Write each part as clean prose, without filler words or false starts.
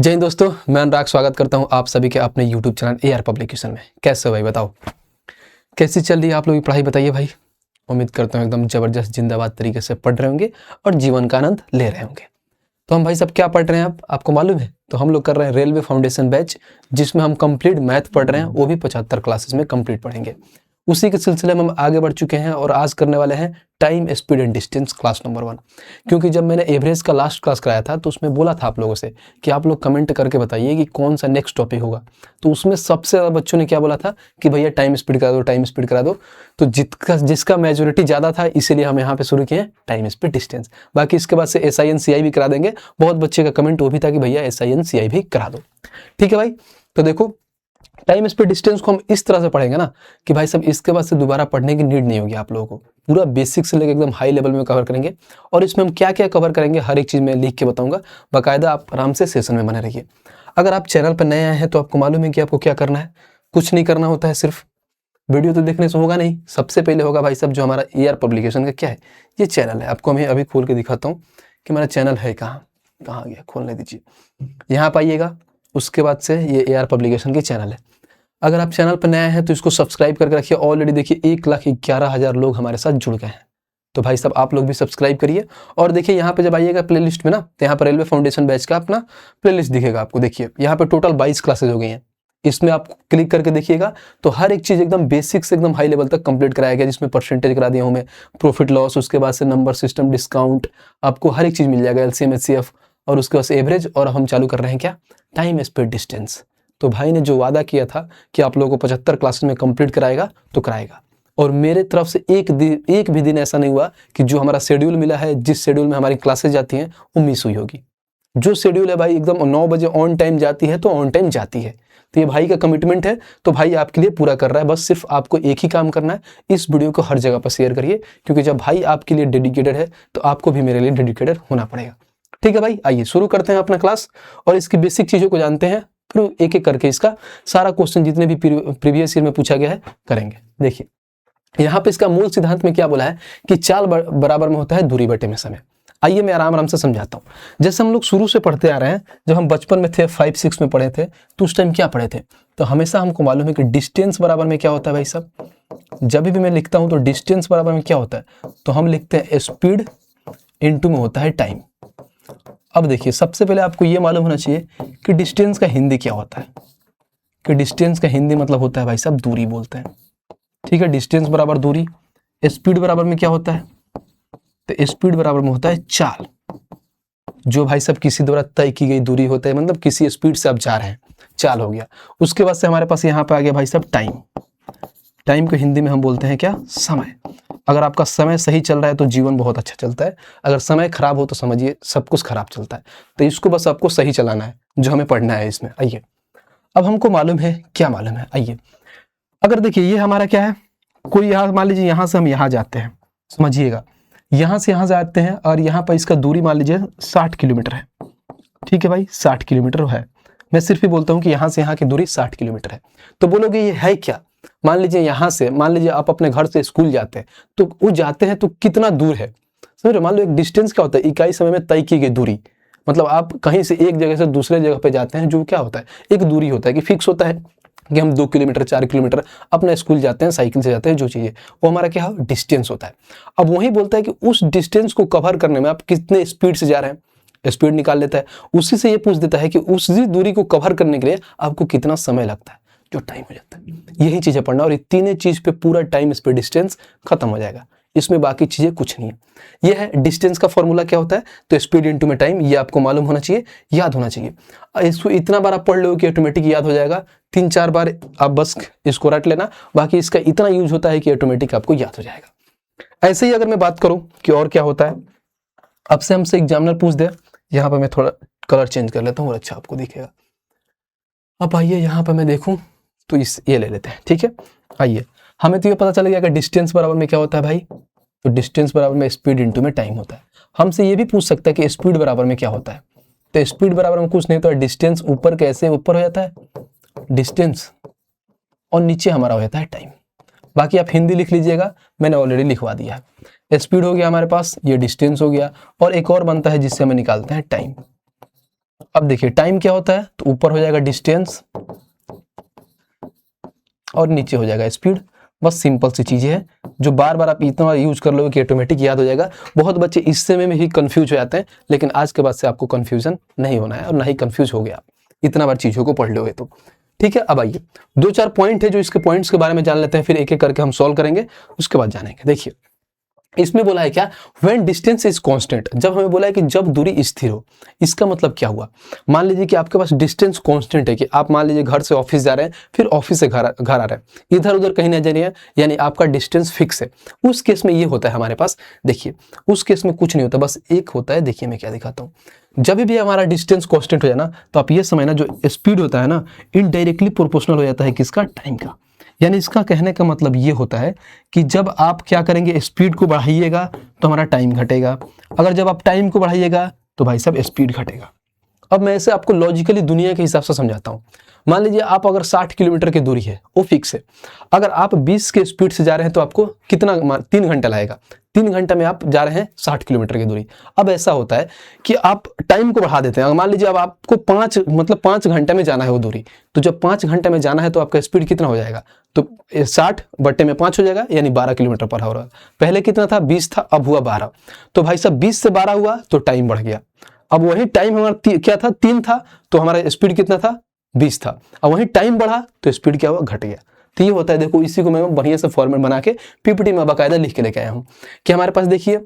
जय हिंद दोस्तों, मैं अनुराग स्वागत करता हूं आप सभी के अपने YouTube चैनल AR पब्लिकेशन में। कैसे हो भाई, बताओ कैसी चल रही है आप लोगों की पढ़ाई? बताइए भाई। उम्मीद करता हूं एकदम जबरदस्त जिंदाबाद तरीके से पढ़ रहे होंगे और जीवन का आनंद ले रहे होंगे। तो हम भाई सब क्या पढ़ रहे हैं आपको मालूम है? तो हम लोग कर रहे हैं रेलवे फाउंडेशन बैच, जिसमें हम कंप्लीट मैथ पढ़ रहे हैं, वो भी 75 क्लासेस में कंप्लीट पढ़ेंगे। उसी के सिलसिले में हम आगे बढ़ चुके हैं और आज करने वाले हैं time, speed and distance class number 1। क्योंकि जब मैंने एवरेज का लास्ट क्लास कराया था तो उसमें बोला था आप लोगों से कि आप लोग कमेंट करके बताइए कि कौन सा नेक्स्ट टॉपिक होगा। तो उसमें सबसे ज़्यादा बच्चों ने क्या बोला था कि भैया टाइम स्पीड करा दो, टाइम स्पीड करा दो। तो जिसका मेजोरिटी ज़्यादा था, इसीलिए हम यहाँ पे शुरू किए टाइम स्पीड डिस्टेंस। बाकी इसके बाद से SIN CI भी करा देंगे। बहुत बच्चे का कमेंट वो भी था कि भैया SIN CI भी करा दो। ठीक है भाई। तो देखो, टाइम स्पीड डिस्टेंस को हम इस तरह से पढ़ेंगे ना कि भाई सब इसके बाद से दोबारा पढ़ने की नीड नहीं होगी आप लोगों को। पूरा बेसिक से लेकर एकदम हाई लेवल में कवर करेंगे। और इसमें हम क्या क्या कवर करेंगे हर एक चीज़ में लिख के बताऊंगा। बाकायदा आप आराम से सेशन में बने रहिए। अगर आप चैनल पर नए आए हैं तो आपको मालूम है कि आपको क्या करना है। कुछ नहीं करना होता है, सिर्फ वीडियो तो देखने से होगा नहीं। सबसे पहले होगा भाई सब जो हमारा AR पब्लिकेशन का क्या है, ये चैनल है। आपको मैं अभी खोल के दिखाता हूँ कि मेरा चैनल है कहाँ गया, खोलने दीजिए। यहाँ पाइएगा। उसके बाद से ये AR पब्लिकेशन की चैनल है। अगर आप चैनल पर नए हैं तो इसको सब्सक्राइब करके रखिए। ऑलरेडी देखिए 1,11,000 लोग हमारे साथ जुड़ गए हैं। तो भाई साहब आप लोग भी सब्सक्राइब करिए। और देखिए यहाँ पे जब आइएगा प्लेलिस्ट में ना, तो यहाँ पर रेलवे फाउंडेशन बैच का अपना प्लेलिस्ट दिखेगा आपको। देखिए यहाँ पे टोटल 22 क्लासेज हो गई हैं। इसमें आप क्लिक करके देखिएगा तो हर एक चीज़ एकदम बेसिक से एकदम हाई लेवल तक कंप्लीट कराया गया, जिसमें परसेंटेज करा दिया हूँ मैं, प्रॉफिट लॉस, उसके बाद से नंबर सिस्टम, डिस्काउंट, आपको हर एक चीज़ मिल जाएगा, LCM HCF, और उसके बाद से एवरेज। और हम चालू कर रहे हैं क्या, टाइम स्पीड डिस्टेंस। तो भाई ने जो वादा किया था कि आप लोगों को 75 क्लासेस में कंप्लीट कराएगा तो कराएगा। और मेरे तरफ से एक भी दिन ऐसा नहीं हुआ कि जो हमारा शेड्यूल मिला है, जिस शेड्यूल में हमारी क्लासेस जाती हैं, वो मिस हुई होगी। जो शेड्यूल है भाई एकदम 9 बजे ऑन टाइम जाती है तो ऑन टाइम जाती है। तो ये भाई का कमिटमेंट है, तो भाई आपके लिए पूरा कर रहा है। बस सिर्फ आपको एक ही काम करना है, इस वीडियो को हर जगह पर शेयर करिए। क्योंकि जब भाई आपके लिए डेडिकेटेड है तो आपको भी मेरे लिए डेडिकेटेड होना पड़ेगा। ठीक है भाई, आइए शुरू करते हैं अपना क्लास और इसकी बेसिक चीज़ों को जानते हैं। फिर एक एक करके इसका सारा क्वेश्चन जितने भी प्रीवियस ईयर में पूछा गया है करेंगे। देखिए यहाँ पे इसका मूल सिद्धांत में क्या बोला है कि चाल बराबर में होता है दूरी बटे में समय। आइए मैं आराम से समझाता हूँ। जैसे हम लोग शुरू से पढ़ते आ रहे हैं, जब हम बचपन में थे 5-6 में पढ़े थे, तो उस टाइम क्या पढ़े थे, तो हमेशा हमको मालूम है कि डिस्टेंस बराबर में क्या होता है भाई साहब। जब भी मैं लिखता हूँ तो डिस्टेंस बराबर में क्या होता है, तो हम लिखते हैं स्पीड इनटू में होता है टाइम। अब देखिए सबसे पहले आपको ये मालूम होना चाहिए कि डिस्टेंस का हिंदी क्या होता है। कि डिस्टेंस का हिंदी मतलब होता है भाई साहब दूरी बोलते हैं। ठीक है, डिस्टेंस बराबर दूरी। स्पीड बराबर में क्या होता है, तो स्पीड बराबर में होता है चाल। जो भाई साहब किसी द्वारा तय की गई दूरी होता है, मतलब किसी स्पीड से आप जा रहे हैं, चाल हो गया। उसके बाद से हमारे पास यहाँ पे आ गया भाई साहब टाइम। टाइम को हिंदी में हम बोलते हैं क्या, समय। अगर आपका समय सही चल रहा है तो जीवन बहुत अच्छा चलता है। अगर समय खराब हो तो समझिए सब कुछ खराब चलता है। तो इसको बस आपको सही चलाना है, जो हमें पढ़ना है इसमें। आइए अब हमको मालूम है, क्या मालूम है, आइए अगर देखिए ये हमारा क्या है, कोई यहाँ मान लीजिए यहाँ से हम यहाँ जाते हैं, समझिएगा यहाँ से यहाँ जाते हैं और यहाँ पर इसका दूरी मान लीजिए 60 किलोमीटर है। ठीक है भाई, 60 किलोमीटर है। मैं सिर्फ ही बोलता हूँ कि यहाँ से यहाँ की दूरी 60 किलोमीटर है। तो बोलोगे ये है क्या। मान लीजिए यहाँ से, मान लीजिए आप अपने घर से स्कूल जाते हैं, तो वो जाते हैं तो कितना दूर है, समझ रहे। मान लो एक डिस्टेंस क्या होता है, इकाई समय में तय की गई दूरी। मतलब आप कहीं से एक जगह से दूसरे जगह पे जाते हैं, जो क्या होता है एक दूरी होता है कि फिक्स होता है कि हम 2 किलोमीटर 4 किलोमीटर अपना स्कूल जाते हैं, साइकिल से जाते हैं, जो चीज़ें वो हमारा क्या है डिस्टेंस होता है। अब वही बोलता है कि उस डिस्टेंस को कवर करने में आप कितने स्पीड से जा रहे हैं, स्पीड निकाल लेता है। उसी से ये पूछ देता है कि उसी दूरी को कवर करने के लिए आपको कितना समय लगता है, जो टाइम हो जाता है। यही चीज़ें पढ़ना, और ये तीनों चीज़ पे पूरा टाइम स्पीड डिस्टेंस खत्म हो जाएगा। इसमें बाकी चीज़ें कुछ नहीं है। ये है डिस्टेंस का फॉर्मूला क्या होता है, तो स्पीड इनटू में टाइम। ये आपको मालूम होना चाहिए, याद होना चाहिए। इसको इतना बार आप पढ़ लो कि ऑटोमेटिक याद हो जाएगा। 3-4 बार आप बस इसको रट लेना, बाकी इसका इतना यूज होता है कि ऑटोमेटिक आपको याद हो जाएगा। ऐसे ही अगर मैं बात करूं कि और क्या होता है, अब से हमसे एग्जामिनर पूछ दे, यहाँ पर मैं थोड़ा कलर चेंज कर लेता हूँ और अच्छा आपको दिखेगा। अब आइए यहाँ पर मैं देखूँ तो ये ले लेते हैं। ठीक है, आइए हमें तो ये पता चल गया कि डिस्टेंस बराबर में क्या होता है भाई, तो डिस्टेंस बराबर में स्पीड इनटू में टाइम होता है। हमसे ये भी पूछ सकता है कि स्पीड बराबर में क्या होता है, तो स्पीड बराबर में कुछ नहीं, तो डिस्टेंस ऊपर कैसे ऊपर हो जाता है डिस्टेंस, और नीचे हमारा हो जाता है टाइम। बाकी आप हिंदी लिख लीजिएगा, मैंने ऑलरेडी लिखवा दिया है। स्पीड हो गया हमारे पास, ये डिस्टेंस हो गया, और एक और बनता है जिससे हमें निकालते हैं टाइम। अब देखिए टाइम क्या होता है, तो ऊपर हो जाएगा डिस्टेंस और नीचे हो जाएगा स्पीड। बस सिंपल सी चीज़ें हैं जो बार बार आप इतना यूज कर लोगे कि ऑटोमेटिक याद हो जाएगा। बहुत बच्चे इससे में ही कंफ्यूज हो जाते हैं, लेकिन आज के बाद से आपको कंफ्यूजन नहीं होना है और ना ही कंफ्यूज हो गया इतना बार चीज़ों को पढ़ लोगे तो। ठीक है, अब आइए 2-4 पॉइंट है जो इसके पॉइंट्स के बारे में जान लेते हैं, फिर एक एक करके हम सॉल्व करेंगे, उसके बाद जानेंगे। देखिए इसमें बोला है क्या, व्हेन डिस्टेंस इज कांस्टेंट, जब हमें बोला है कि जब दूरी स्थिर हो, इसका मतलब क्या हुआ। मान लीजिए कि आपके पास डिस्टेंस कांस्टेंट है, कि आप मान लीजिए घर से ऑफिस जा रहे हैं, फिर ऑफिस से घर आ रहे हैं, इधर उधर कहीं नहीं जा रही है, यानी आपका डिस्टेंस फिक्स है। उस केस में ये होता है हमारे पास, देखिए उस केस में कुछ नहीं होता, बस एक होता है, देखिए मैं क्या दिखाता हूँ। जब भी हमारा डिस्टेंस कांस्टेंट हो जाए ना, तो आप ये समझना जो स्पीड होता है ना, इनडायरेक्टली प्रोपोर्शनल हो जाता है किसका, टाइम का। यानी इसका कहने का मतलब ये होता है कि जब आप क्या करेंगे, स्पीड को बढ़ाइएगा तो हमारा टाइम घटेगा, अगर जब आप टाइम को बढ़ाइएगा तो भाई साहब स्पीड घटेगा। अब मैं ऐसे आपको लॉजिकली दुनिया के हिसाब से समझाता हूँ। मान लीजिए आप अगर 60 किलोमीटर की दूरी है, वो फिक्स है, अगर आप 20 के स्पीड से जा रहे हैं तो आपको कितना 3 घंटा लगेगा, 3 घंटे में आप जा रहे हैं 60 किलोमीटर की दूरी। अब ऐसा होता है कि आप टाइम को बढ़ा देते हैं, मान लीजिए अब आपको 5 घंटे में जाना है वो दूरी, तो जब 5 घंटे में जाना है तो आपका स्पीड कितना हो जाएगा, तो 60/5 हो जाएगा, यानी 12 किलोमीटर पर आवर। पहले कितना था, 20 था, अब हुआ 12, तो भाई साहब 20 से 12 हुआ तो टाइम बढ़ गया। अब वही टाइम हमारा क्या था, 3 था, तो हमारा स्पीड कितना था, 20 था। अब वही टाइम बढ़ा तो स्पीड क्या हुआ, घट गया। तो ये होता है, देखो इसी को मैं बढ़िया से फॉर्मेट बना के पीपीटी में बाकायदा लिख के लेके आया हूँ कि हमारे पास देखिए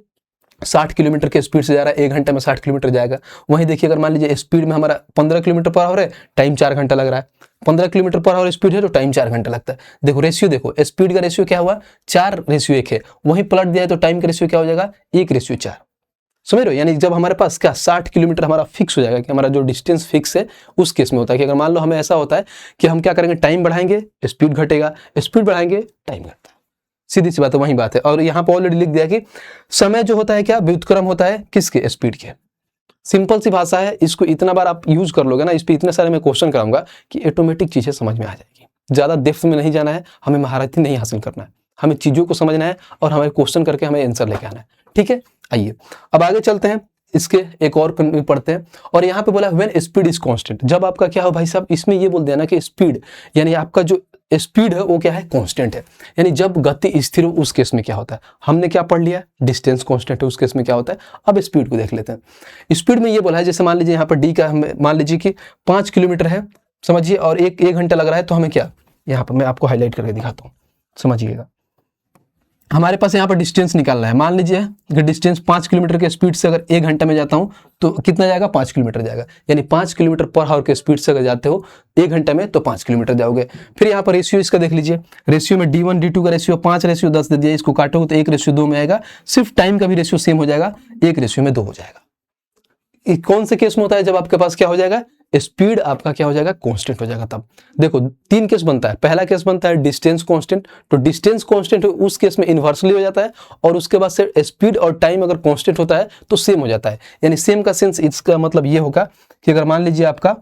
60 किलोमीटर के स्पीड से जा रहा है, 1 घंटे में 60 किलोमीटर जाएगा। वहीं देखिए अगर मान लीजिए स्पीड में हमारा 15 किलोमीटर पर आवर है, टाइम 4 घंटा लग रहा है। 15 किलोमीटर पर आवर स्पीड है तो टाइम 4 घंटा लगता है। देखो रेशियो, देखो स्पीड का रेशियो क्या हुआ, 4:1 है, वहीं पलट दिया है तो टाइम का रेशियो क्या हो जाएगा, 1:4। समझ रहे हो, यानी जब हमारे पास क्या 60 किलोमीटर हमारा फिक्स हो जाएगा, कि हमारा जो डिस्टेंस फिक्स है, उस केस में होता है कि अगर मान लो हमें ऐसा होता है कि हम क्या करेंगे, टाइम बढ़ाएंगे स्पीड घटेगा, स्पीड बढ़ाएंगे टाइम घटता है, सीधी सी बात है, वही बात है। और यहाँ पर ऑलरेडी लिख दिया कि समय जो होता है क्या, व्युत्क्रम होता है किसके, स्पीड के। सिंपल सी भाषा है, इसको इतना बार आप यूज कर लोगे ना, इस पर इतने सारे मैं क्वेश्चन कराऊंगा कि ऑटोमेटिक चीजें समझ में आ जाएगी। ज्यादा डेप्थ में नहीं जाना है, हमें महारथी नहीं हासिल करना है, हमें चीजों को समझना है और हमें क्वेश्चन करके हमें आंसर लेके आना है। ठीक है, आइए अब आगे चलते हैं, इसके एक और पढ़ते हैं। और यहाँ पे बोला व्हेन स्पीड इज कांस्टेंट, जब आपका क्या हो भाई साहब, इसमें ये बोल देना कि स्पीड यानी आपका जो स्पीड है वो क्या है, कांस्टेंट है, यानी जब गति स्थिर हो उस केस में क्या होता है। हमने क्या पढ़ लिया, डिस्टेंस कांस्टेंट है, उस केस में क्या होता है। अब स्पीड को देख लेते हैं। स्पीड में ये बोला है, जैसे मान लीजिए यहाँ पर डी का मान लीजिए कि 5 किलोमीटर है, समझिए, और एक घंटा लग रहा है, तो हमें क्या, यहाँ पर मैं आपको हाईलाइट करके दिखाता हूँ, समझिएगा। हमारे पास यहाँ पर डिस्टेंस निकालना है, मान लीजिए कि डिस्टेंस 5 किलोमीटर के स्पीड से अगर 1 घंटे में जाता हूँ तो कितना जाएगा, 5 किलोमीटर जाएगा, यानी 5 किलोमीटर पर आवर के स्पीड से अगर जाते हो 1 घंटे में तो 5 किलोमीटर जाओगे। फिर यहाँ पर रेशियो इसका देख लीजिए, रेशियो में D1 D2 का रेशियो 5:10 दे दिया, इसको काटो तो 1:2 में आएगा। सिर्फ टाइम का भी रेशियो सेम हो जाएगा, 1:2 हो जाएगा। कौन से केस में होता है, जब आपके पास क्या हो जाएगा, स्पीड आपका क्या हो जाएगा, कांस्टेंट हो जाएगा। तब देखो 3 केस बनता है, पहला केस बनता है डिस्टेंस कांस्टेंट, तो डिस्टेंस कांस्टेंट उस केस में इन्वर्सली हो जाता है, और उसके बाद से स्पीड और टाइम अगर कांस्टेंट होता है तो सेम हो जाता है। यानी सेम का सेंस इसका मतलब ये होगा कि अगर मान लीजिए आपका,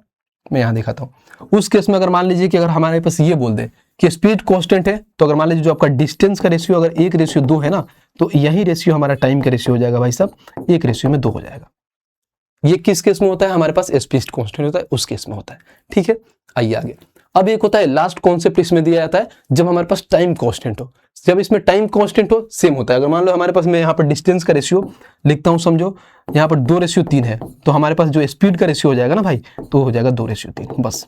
मैं यहाँ दिखाता हूँ, उस केस में अगर मान लीजिए कि अगर हमारे पास ये बोल दे कि स्पीड कांस्टेंट है, तो अगर मान लीजिए जो आपका डिस्टेंस का रेशियो अगर 1:2 है ना, तो यही रेशियो हमारा टाइम का रेशियो हो जाएगा भाई साहब, 1:2 हो जाएगा। ये किस केस में होता है, हमारे पास स्पीड कांस्टेंट होता है, उस केस में होता है। ठीक है, आइए आगे। अब एक होता है लास्ट कॉन्सेप्ट, इसमें दिया जाता है जब हमारे पास टाइम कांस्टेंट हो। जब इसमें टाइम कांस्टेंट हो सेम होता है। अगर मान लो हमारे पास, मैं यहाँ पर डिस्टेंस का रेशियो लिखता हूँ, समझो यहाँ पर 2:3 है, तो हमारे पास जो स्पीड का रेशियो हो जाएगा ना भाई, तो हो जाएगा 2:3। बस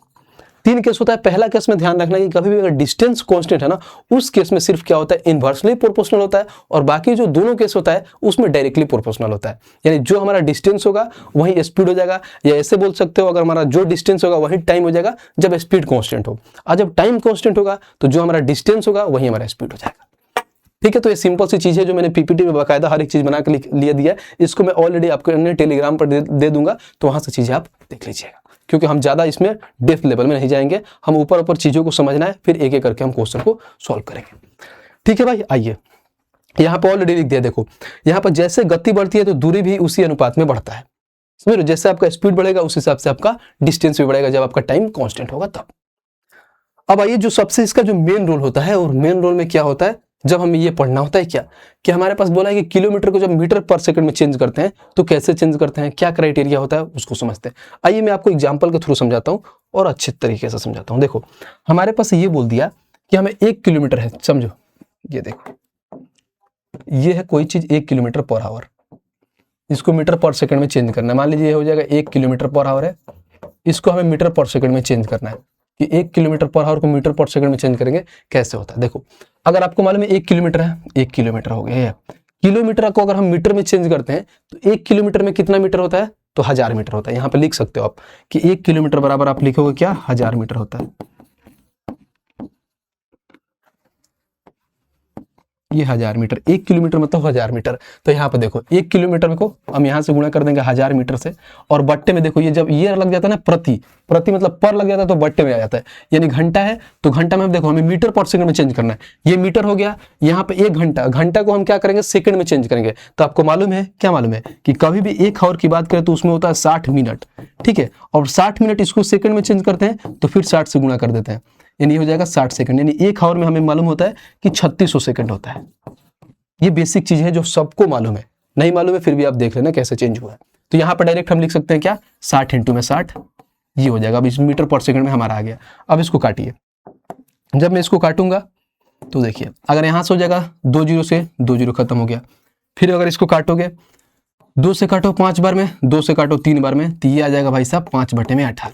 3 केस होता है। पहला केस में ध्यान रखना कि कभी भी अगर डिस्टेंस कांस्टेंट है ना, उस केस में सिर्फ क्या होता है, इनवर्सली प्रोपोर्शनल होता है, और बाकी जो दोनों केस होता है उसमें डायरेक्टली प्रोपोर्शनल होता है। यानी जो हमारा डिस्टेंस होगा वही स्पीड हो जाएगा, या ऐसे बोल सकते हो अगर हमारा जो डिस्टेंस होगा वही टाइम हो जाएगा जब स्पीड कांस्टेंट हो, और जब टाइम कांस्टेंट होगा तो जो हमारा डिस्टेंस होगा वही हमारा स्पीड हो जाएगा। ठीक है, तो ये सिंपल सी चीज है जो मैंने पीपीटी में बाकायदा हर एक चीज बना के लिए दिया है। इसको मैं ऑलरेडी आपको टेलीग्राम पर दे दूंगा, तो वहां से चीजें आप देख लीजिएगा, क्योंकि हम ज्यादा इसमें डेप्थ लेवल में नहीं जाएंगे, हम ऊपर ऊपर चीजों को समझना है, फिर एक एक करके हम क्वेश्चन को सॉल्व करेंगे। ठीक है भाई, आइए यहाँ पर ऑलरेडी लिख दिया। देखो यहाँ पर जैसे गति बढ़ती है तो दूरी भी उसी अनुपात में बढ़ता है। समझ लो, जैसे आपका स्पीड बढ़ेगा उस हिसाब से आपका डिस्टेंस भी बढ़ेगा, जब आपका टाइम कांस्टेंट होगा तब। अब आइए, जो सबसे इसका जो मेन रोल होता है, और मेन रोल में क्या होता है, जब हमें ये पढ़ना होता है क्या कि हमारे पास बोला है कि किलोमीटर को जब मीटर पर सेकंड में चेंज करते हैं तो कैसे चेंज करते हैं, क्या क्राइटेरिया होता है उसको समझते हैं। आइए मैं आपको एग्जाम्पल के थ्रू समझाता हूँ और अच्छे तरीके से समझाता हूँ। देखो हमारे पास ये बोल दिया कि हमें 1 किलोमीटर है, समझो ये देखो ये है कोई चीज 1 किलोमीटर पर आवर, इसको मीटर पर सेकंड में चेंज करना है। मान लीजिए ये हो जाएगा 1 किलोमीटर पर आवर है, इसको हमें मीटर पर सेकंड में चेंज करना है कि 1 किलोमीटर पर आवर को मीटर पर सेकंड में चेंज करेंगे कैसे होता है। देखो अगर आपको मालूम है 1 किलोमीटर है, 1 किलोमीटर हो गया, किलोमीटर को अगर हम मीटर में चेंज करते हैं तो 1 किलोमीटर में कितना मीटर होता है, तो 1000 मीटर होता है। यहाँ पे लिख सकते हो आप कि 1 किलोमीटर बराबर आप लिखोगे क्या, 1000 मीटर होता है। ये 1000 मीटर, 1 किलोमीटर मतलब 1000 मीटर। तो यहाँ पे देखो 1 किलोमीटर को हम यहाँ से गुणा कर देंगे 1000 मीटर से, और बट्टे में देखो ये जब ये लग जाता है ना प्रति मतलब पर लग जाता है तो बट्टे में आ जाता है, यानी घंटा है तो घंटा में देखो हमें मीटर पर सेकंड में चेंज करना है। ये मीटर हो गया, यहाँ पे 1 घंटा, घंटा को हम क्या करेंगे सेकंड में चेंज करेंगे। तो आपको मालूम है, क्या मालूम है कि कभी भी 1 आवर की बात करें तो उसमें होता है 60 मिनट, ठीक है, और 60 मिनट इसको सेकंड में चेंज करते हैं तो फिर 60 से गुणा कर देते हैं, यानी हो जाएगा 60 सेकंड, यानी 1 आवर में हमें मालूम होता है कि 3600 सेकंड होता है। ये बेसिक चीज है जो सबको मालूम है, नहीं मालूम है फिर भी आप देख लेना कैसे चेंज हुआ है। तो यहाँ पर डायरेक्ट हम लिख सकते हैं क्या, 60 इंटू में 60, ये हो जाएगा। अब इस मीटर पर सेकंड में हमारा आ गया। अब इसको काटिए, जब मैं इसको काटूंगा तो देखिए अगर यहाँ से हो जाएगा 2 जीरो से 2 जीरो खत्म हो गया, फिर अगर इसको काटोगे 2 से काटो 5 बार में, 2 से काटो 3 बार में, तो ये आ जाएगा भाई साहब 5/18।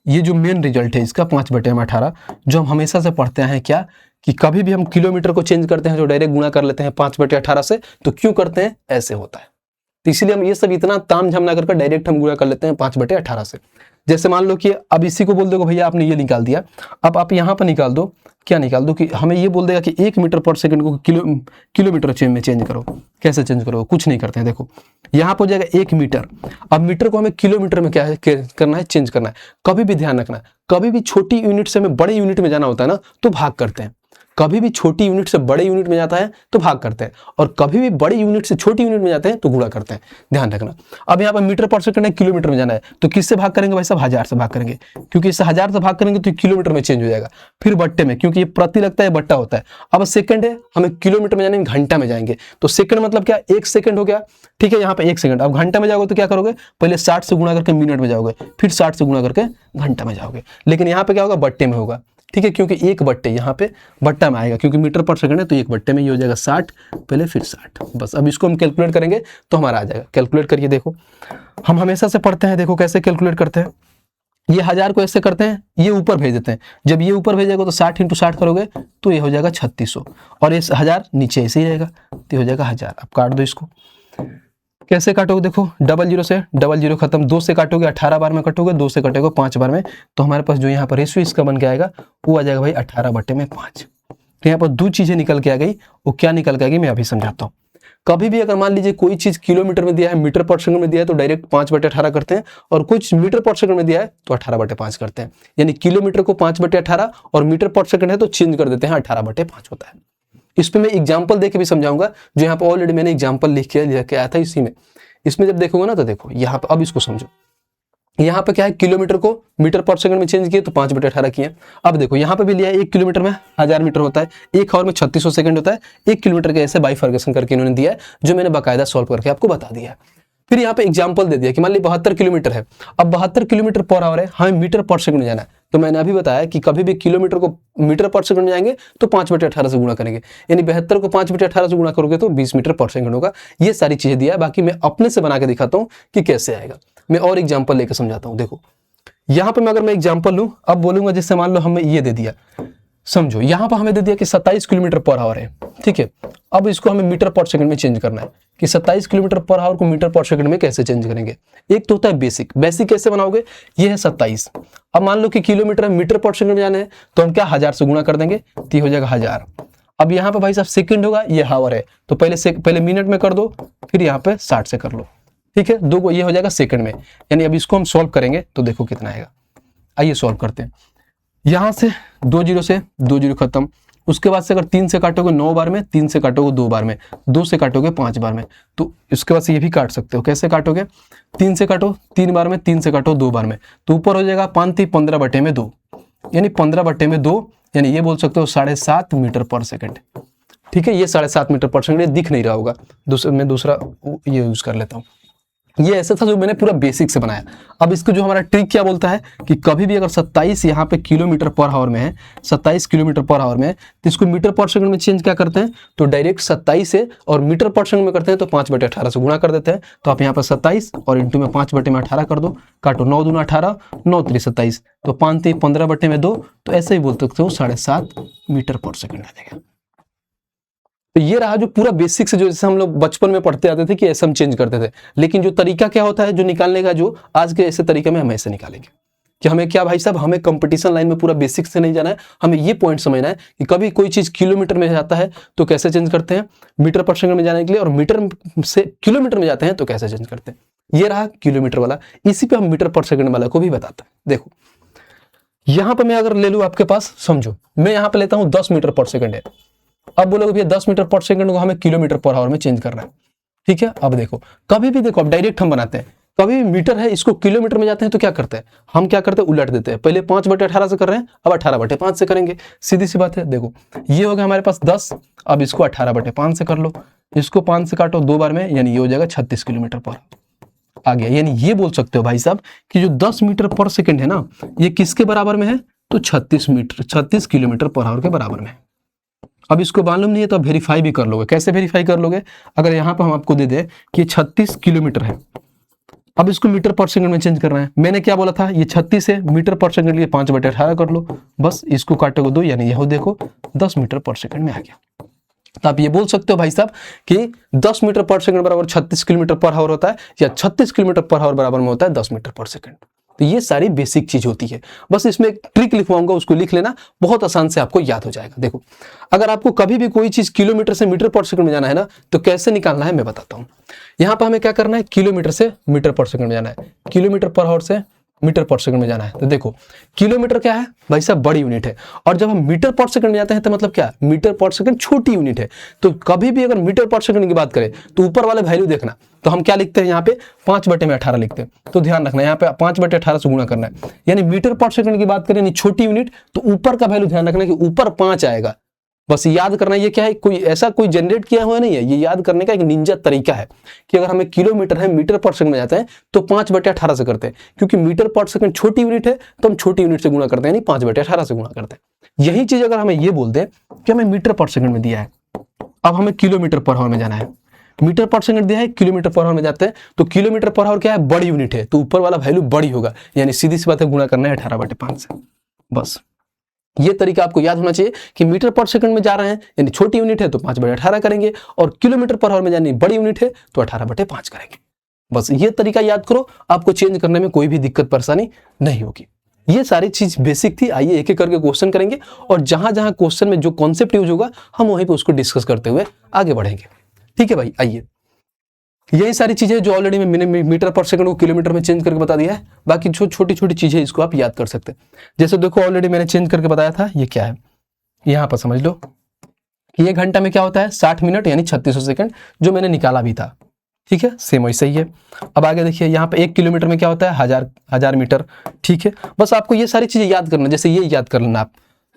ये जो मेन रिजल्ट है इसका 5/18, जो हम हमेशा से पढ़ते हैं क्या कि कभी भी हम किलोमीटर को चेंज करते हैं तो डायरेक्ट गुणा कर लेते हैं 5/18 से। तो क्यों करते हैं, ऐसे होता है। तो इसीलिए हम ये सब इतना ताम झाम ना करके डायरेक्ट हम गुणा कर लेते हैं 5/18 से। जैसे मान लो कि अब इसी को बोल दोगे भैया आपने ये निकाल दिया, अब आप यहाँ पर निकाल दो, क्या निकाल दो कि हमें ये बोल देगा कि 1 मीटर पर सेकंड को किलोमीटर में चेंज करो। कैसे चेंज करो, कुछ नहीं करते हैं। देखो यहाँ पर हो जाएगा 1 मीटर, अब मीटर को हमें किलोमीटर में क्या है करना है, चेंज करना है। कभी भी ध्यान रखना, कभी भी छोटी यूनिट से हमें बड़े यूनिट में जाना होता है ना तो भाग करते हैं, कभी भी छोटी यूनिट से बड़े यूनिट में जाता है तो भाग करते हैं, और कभी भी बड़ी यूनिट से छोटी यूनिट में जाते हैं तो गुणा करते हैं, ध्यान रखना। अब यहाँ पर मीटर पर सेकंड है, किलोमीटर में जाना है तो किससे भाग करेंगे भाई साहब, 1000 से भाग करेंगे, क्योंकि इससे 1000 से भाग करेंगे तो किलोमीटर में चेंज हो जाएगा। फिर बट्टे में, क्योंकि ये प्रति लगता है बट्टा होता है। अब सेकंड है, हमें किलोमीटर में जाने घंटा में जाएंगे, तो सेकंड मतलब क्या, 1 सेकंड हो गया, ठीक है, यहाँ पे 1 सेकंड। अब घंटा में जाओगे तो क्या करोगे, पहले 60 से गुणा करके मिनट में जाओगे, फिर 60 से गुणा करके घंटा में जाओगे। लेकिन यहाँ पे क्या होगा, बट्टे में होगा, ठीक है, क्योंकि 1 बट्टे यहाँ पे बट्टा में आएगा, क्योंकि मीटर पर सेकंड है तो 1 बट्टे में ये हो जाएगा 60, पहले फिर 60। बस अब इसको हम कैलकुलेट करेंगे तो हमारा आ जाएगा। कैलकुलेट करिए, देखो हम हमेशा से पढ़ते हैं, देखो कैसे कैलकुलेट करते हैं। ये 1000 को ऐसे करते हैं, ये ऊपर भेज देते हैं, जब ये ऊपर भेजेगा तो 60 इंटू 60 करोगे तो ये हो जाएगा 3600, और इस 1000 नीचे ऐसे ही रहेगा तो हो जाएगा 1000। अब काट दो इसको, कैसे काटोगे, देखो 00 से 00 खत्म, 2 से काटोगे 18 बार में कटोगे, 2 से कटोगे 5 बार में, तो हमारे पास जो यहाँ पर रेशियो इसका बन के आएगा वो आ जाएगा भाई 18/5। तो यहाँ पर 2 चीजें निकल के आ गई, वो क्या निकल के आ गई मैं अभी समझाता हूँ। कभी भी अगर मान लीजिए कोई चीज किलोमीटर में दिया है, मीटर पर सेकंड में दिया है तो डायरेक्ट 5/18 करते हैं, और कुछ मीटर पर सेकंड में दिया है तो 18/5 करते हैं। यानी किलोमीटर को 5/18 और मीटर पर सेकंड है तो चेंज कर देते हैं, 18/5 होता है। इस पे मैं एग्जाम्पल देके भी समझाऊंगा, जो यहाँ पे ऑलरेडी मैंने एग्जाम्पल लिख के लेके आया था इसी में। इसमें जब देखोगे ना तो देखो यहाँ पे, अब इसको समझो, यहाँ पे क्या है, किलोमीटर को मीटर पर सेकंड में चेंज किए तो 5/18 किए। अब देखो यहाँ पे भी लिया है, 1 किलोमीटर में 1000 मीटर होता है, 1 आवर में 3600 सेकंड होता है। 1 किलोमीटर के ऐसे बाइफर्केशन करके इन्होंने दिया है, जो मैंने बाकायदा सॉल्व करके आपको बता दिया है। फिर यहाँ पे एग्जाम्पल दे दिया कि मान ली 72 किलोमीटर है, अब 72 किलोमीटर पर आवर है, हमें मीटर पर सेकंड में जाना है। तो मैंने अभी बताया कि कभी भी किलोमीटर को मीटर पर सेकंड में जाएंगे तो 5/18 से गुणा करेंगे, यानी 72 को 5/18 से गुणा करोगे तो 20 मीटर पर सेकंड होगा। ये सारी चीजें दिया है, बाकी मैं अपने से बना के दिखाता हूँ कि कैसे आएगा। मैं और एग्जाम्पल लेकर समझाता हूँ। देखो यहाँ पे मैं अगर मैं एग्जाम्पल लूँ, अब बोलूंगा जैसे मान लो हमें ये दे दिया, समझो यहाँ पर हमें दे दिया कि 27 किलोमीटर पर आवर है, ठीक है। अब इसको हमें मीटर पर सेकंड में चेंज करना है कि 27 किलोमीटर पर आवर को मीटर पर सेकंड में कैसे चेंज करेंगे। एक तो होता है बेसिक, बेसिक कैसे बनाओगे, ये है 27। अब मान लो कि किलोमीटर मीटर पर सेकंड में जाना है तो हम क्या 1000 से गुणा कर देंगे तो ये हो जाएगा 1000। अब यहाँ पे भाई साहब सेकंड होगा, ये हावर है तो पहले मिनट में कर दो, फिर यहाँ पे 60 से कर लो, ठीक है, 2 को ये हो जाएगा सेकंड में। यानी अब इसको हम सॉल्व करेंगे तो देखो कितना आएगा। आइए सॉल्व करते हैं। यहाँ से 20 से 20 खत्म, उसके बाद से अगर 3 से काटोगे 9 बार में, 3 से काटोगे 2 बार में, 2 से काटोगे 5 बार में, तो इसके बाद से ये भी काट सकते हो। कैसे काटोगे, 3 से काटो 3 बार में, 3 से काटो 2 बार में, तो ऊपर हो जाएगा 5 15/2, यानी 15/2, यानी ये बोल सकते हो 7.5 मीटर पर सेकंड। ठीक है, ये 7.5 मीटर पर सेकंड, ये दिख नहीं रहा होगा, मैं दूसरा ये यूज कर लेता हूँ। ये ऐसा था जो मैंने पूरा बेसिक से बनाया। अब इसको जो हमारा ट्रिक क्या बोलता है कि कभी भी अगर 27 यहाँ पे किलोमीटर पर आवर में है, 27 किलोमीटर पर आवर में है, तो इसको मीटर पर सेकंड में चेंज क्या करते हैं, तो डायरेक्ट 27 से और मीटर पर सेकंड में करते हैं तो 5/18 से गुणा कर देते हैं। तो आप यहाँ पर 27 और इंटू में 5/18 कर दो, काटो, 9 दूना 18, 9 3 27, तो 5 3 15/2, तो ऐसे ही बोल सकते हो 7.5 मीटर पर सेकंड आ जाएगा। तो ये रहा जो पूरा बेसिक से, जो जैसे हम लोग बचपन में पढ़ते आते थे कि ऐसे हम चेंज करते थे, लेकिन जो तरीका क्या होता है जो निकालने का, जो आज के ऐसे तरीके में हम ऐसे निकालेंगे कि हमें क्या भाई साहब, हमें कंपटीशन लाइन में पूरा बेसिक से नहीं जाना है, हमें ये पॉइंट समझना है कि कभी कोई चीज किलोमीटर में जाता है तो कैसे चेंज करते हैं मीटर पर सेकंड में जाने के लिए, और मीटर से किलोमीटर में जाते हैं तो कैसे चेंज करते हैं। ये रहा किलोमीटर वाला, इसी पे हम मीटर पर सेकंड वाला को भी बताते हैं। देखो यहां पर मैं अगर ले लूं आपके पास, समझो मैं यहां पर लेता हूं 10 मीटर पर सेकंड है। अब बोलोगे भैया 10 मीटर पर सेकंड को हमें किलोमीटर पर आवर में चेंज करना है, ठीक है। अब देखो कभी भी, देखो अब डायरेक्ट हम बनाते हैं, कभी भी मीटर है इसको किलोमीटर में जाते हैं तो क्या करते हैं, हम क्या करते हैं, उलट देते हैं। पहले 5/18 से कर रहे हैं, अब 18/5 से करेंगे, सीधी सी बात है। देखो ये हो गया हमारे पास 10, अब इसको 18/5 से कर लो, इसको 5 से काटो 2 बार में, यानी ये हो जाएगा 36 किलोमीटर पर आ गया। यानी ये बोल सकते हो भाई साहब कि जो 10 मीटर पर सेकंड है ना, ये किसके बराबर में है, तो 36 किलोमीटर पर आवर के बराबर में है। अब इसको मालूम नहीं है तो आप वेरीफाई भी कर लोगे। कैसे वेरीफाई कर लोगे, अगर यहाँ पर हम आपको दे दें कि 36 किलोमीटर है, अब इसको मीटर पर सेकंड में चेंज करना है। मैंने क्या बोला था, ये 36 है, मीटर पर सेकंड के लिए 5/18 कर लो, बस इसको काटोगे 2, यानी यह देखो 10 मीटर पर सेकंड में आ गया। तो आप ये बोल सकते हो भाई साहब कि 10 मीटर पर सेकंड बराबर 36 किलोमीटर पर आवर होता है, या 36 किलोमीटर पर आवर बराबर में होता है 10 मीटर पर सेकंड। तो ये सारी बेसिक चीज होती है। बस इसमें एक ट्रिक लिखवाऊंगा, उसको लिख लेना, बहुत आसान से आपको याद हो जाएगा। देखो अगर आपको कभी भी कोई चीज किलोमीटर से मीटर पर सेकंड में जाना है ना, तो कैसे निकालना है मैं बताता हूँ। यहाँ पर हमें क्या करना है, किलोमीटर से मीटर पर सेकंड में जाना है, किलोमीटर पर आवर से मीटर पर सेकंड में जाना है। तो देखो किलोमीटर क्या है भाई साहब, बड़ी यूनिट है, और जब हम मीटर पर सेकंड में जाते हैं तो मतलब क्या, मीटर पर सेकंड छोटी यूनिट है। तो कभी भी अगर मीटर पर सेकंड की बात करें तो ऊपर वाले वैल्यू देखना, तो हम क्या लिखते हैं यहाँ पे 5/18 लिखते हैं। तो ध्यान रखना यहाँ पे 5/18 से गुणा करना है, यानी मीटर पर सेकंड की बात करें यानी छोटी यूनिट, तो ऊपर का वैल्यू ध्यान रखना कि ऊपर 5 आएगा। बस याद करना, ये क्या है, कोई ऐसा कोई जनरेट किया हुआ नहीं है, ये याद करने का एक निंजा तरीका है कि अगर हमें किलोमीटर है मीटर पर सेकंड में जाते हैं तो 5/18 से करते हैं, क्योंकि मीटर पर सेकंड छोटी यूनिट है तो हम छोटी यूनिट से गुणा करते हैं, यानी 5/18 से गुणा करते हैं। यही चीज अगर हमें ये बोल दें कि हमें मीटर पर सेकंड में दिया है, अब हमें किलोमीटर पर आवर में जाना है, मीटर पर सेकंड दिया है, किलोमीटर पर आवर में जाते हैं, तो किलोमीटर पर आवर क्या है, बड़ी यूनिट है, तो ऊपर वाला वैल्यू बड़ी होगा, यानी सीधी सी बात है गुणा करना है 18/5 से। बस ये तरीका आपको याद होना चाहिए कि मीटर पर सेकंड में जा रहे हैं यानी छोटी यूनिट है तो 5/18 करेंगे, और किलोमीटर पर आवर में जानी बड़ी यूनिट है तो 18/5 करेंगे। बस ये तरीका याद करो, आपको चेंज करने में कोई भी दिक्कत परेशानी नहीं होगी। ये सारी चीज बेसिक थी। आइए एक एक करके क्वेश्चन करेंगे, और जहां जहां क्वेश्चन में जो कॉन्सेप्ट यूज होगा हम वहीं पे उसको डिस्कस करते हुए आगे बढ़ेंगे। ठीक है भाई, आइए यही सारी चीजें जो ऑलरेडी मैंने मीटर पर सेकंड को किलोमीटर में चेंज करके बता दिया है, बाकी जो छोटी छोटी चीजें इसको आप याद कर सकते हैं। जैसे देखो ऑलरेडी मैंने चेंज करके बताया था, ये क्या है, यहां पर समझ लो कि 1 घंटा में क्या होता है 60 मिनट यानी 3600 सेकंड, जो मैंने निकाला भी था। ठीक है, सेम वैसे ही है। अब आगे देखिए यहाँ पे 1 किलोमीटर में क्या होता है, हजार मीटर। ठीक है, बस आपको ये सारी चीजें याद करना, जैसे ये याद कर लेना आप,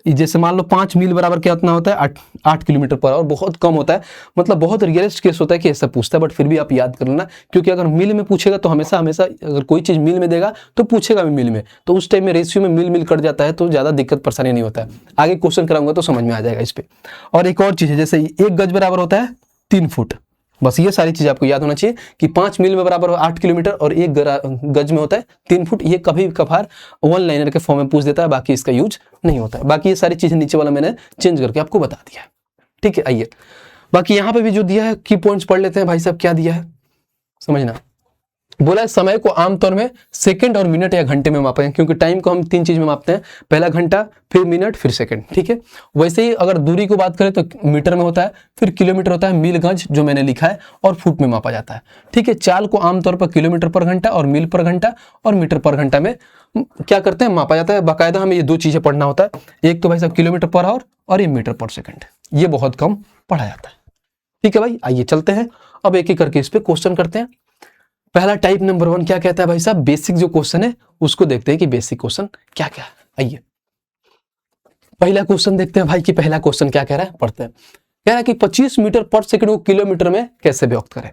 जैसे मान लो 5 मील बराबर क्या उतना होता है 8 किलोमीटर पर आवर, बहुत कम होता है, मतलब बहुत रियलिस्ट केस होता है कि ऐसा पूछता है, बट फिर भी आप याद कर लेना, क्योंकि अगर मील में पूछेगा तो हमेशा अगर कोई चीज मील में देगा तो पूछेगा भी मील में, तो उस टाइम में रेशियो में मील कट जाता है तो ज्यादा दिक्कत परेशानी नहीं होता है। आगे क्वेश्चन कराऊंगा तो समझ में आ जाएगा इस पे। और एक और चीज है, जैसे 1 गज बराबर होता है 3 फुट। बस ये सारी चीज आपको याद होना चाहिए कि 5 मील में बराबर 8 किलोमीटर और 1 गज में होता है 3 फुट। ये कभी कभार 1 लाइनर के फॉर्म में पूछ देता है, बाकी इसका यूज नहीं होता है। बाकी ये सारी चीजें नीचे वाला मैंने चेंज करके आपको बता दिया है। ठीक है, आइए बाकी यहाँ पे भी जो दिया है की पॉइंट्स पढ़ लेते हैं। भाई साहब क्या दिया है समझना, बोला है समय को आमतौर में सेकंड और मिनट या घंटे में मापते हैं, क्योंकि टाइम को हम 3 चीज में मापते हैं, पहला घंटा, फिर मिनट, फिर सेकंड। ठीक है, वैसे ही अगर दूरी को बात करें तो मीटर में होता है, फिर किलोमीटर होता है, मील गज जो मैंने लिखा है, और फुट में मापा जाता है। ठीक है, चाल को आमतौर पर किलोमीटर पर घंटा और मील पर घंटा और मीटर पर घंटा में क्या करते हैं, मापा जाता है। बाकायदा हमें ये 2 चीजें पढ़ना होता है, एक तो भाई साहब किलोमीटर पर आवर और ये मीटर पर सेकंड, ये बहुत कम पढ़ा जाता है। ठीक है भाई, आइए चलते हैं अब एक एक करके इस पे क्वेश्चन करते हैं। पहला टाइप नंबर 1 क्या कहता है भाई साहब, बेसिक जो क्वेश्चन है उसको देखते हैं कि बेसिक क्वेश्चन क्या क्या है। आइए पहला क्वेश्चन देखते हैं भाई कि पहला क्वेश्चन क्या कह रहा है, पढ़ते हैं। कह रहा है कि 25 मीटर पर सेकंड को किलोमीटर में कैसे व्यक्त करें।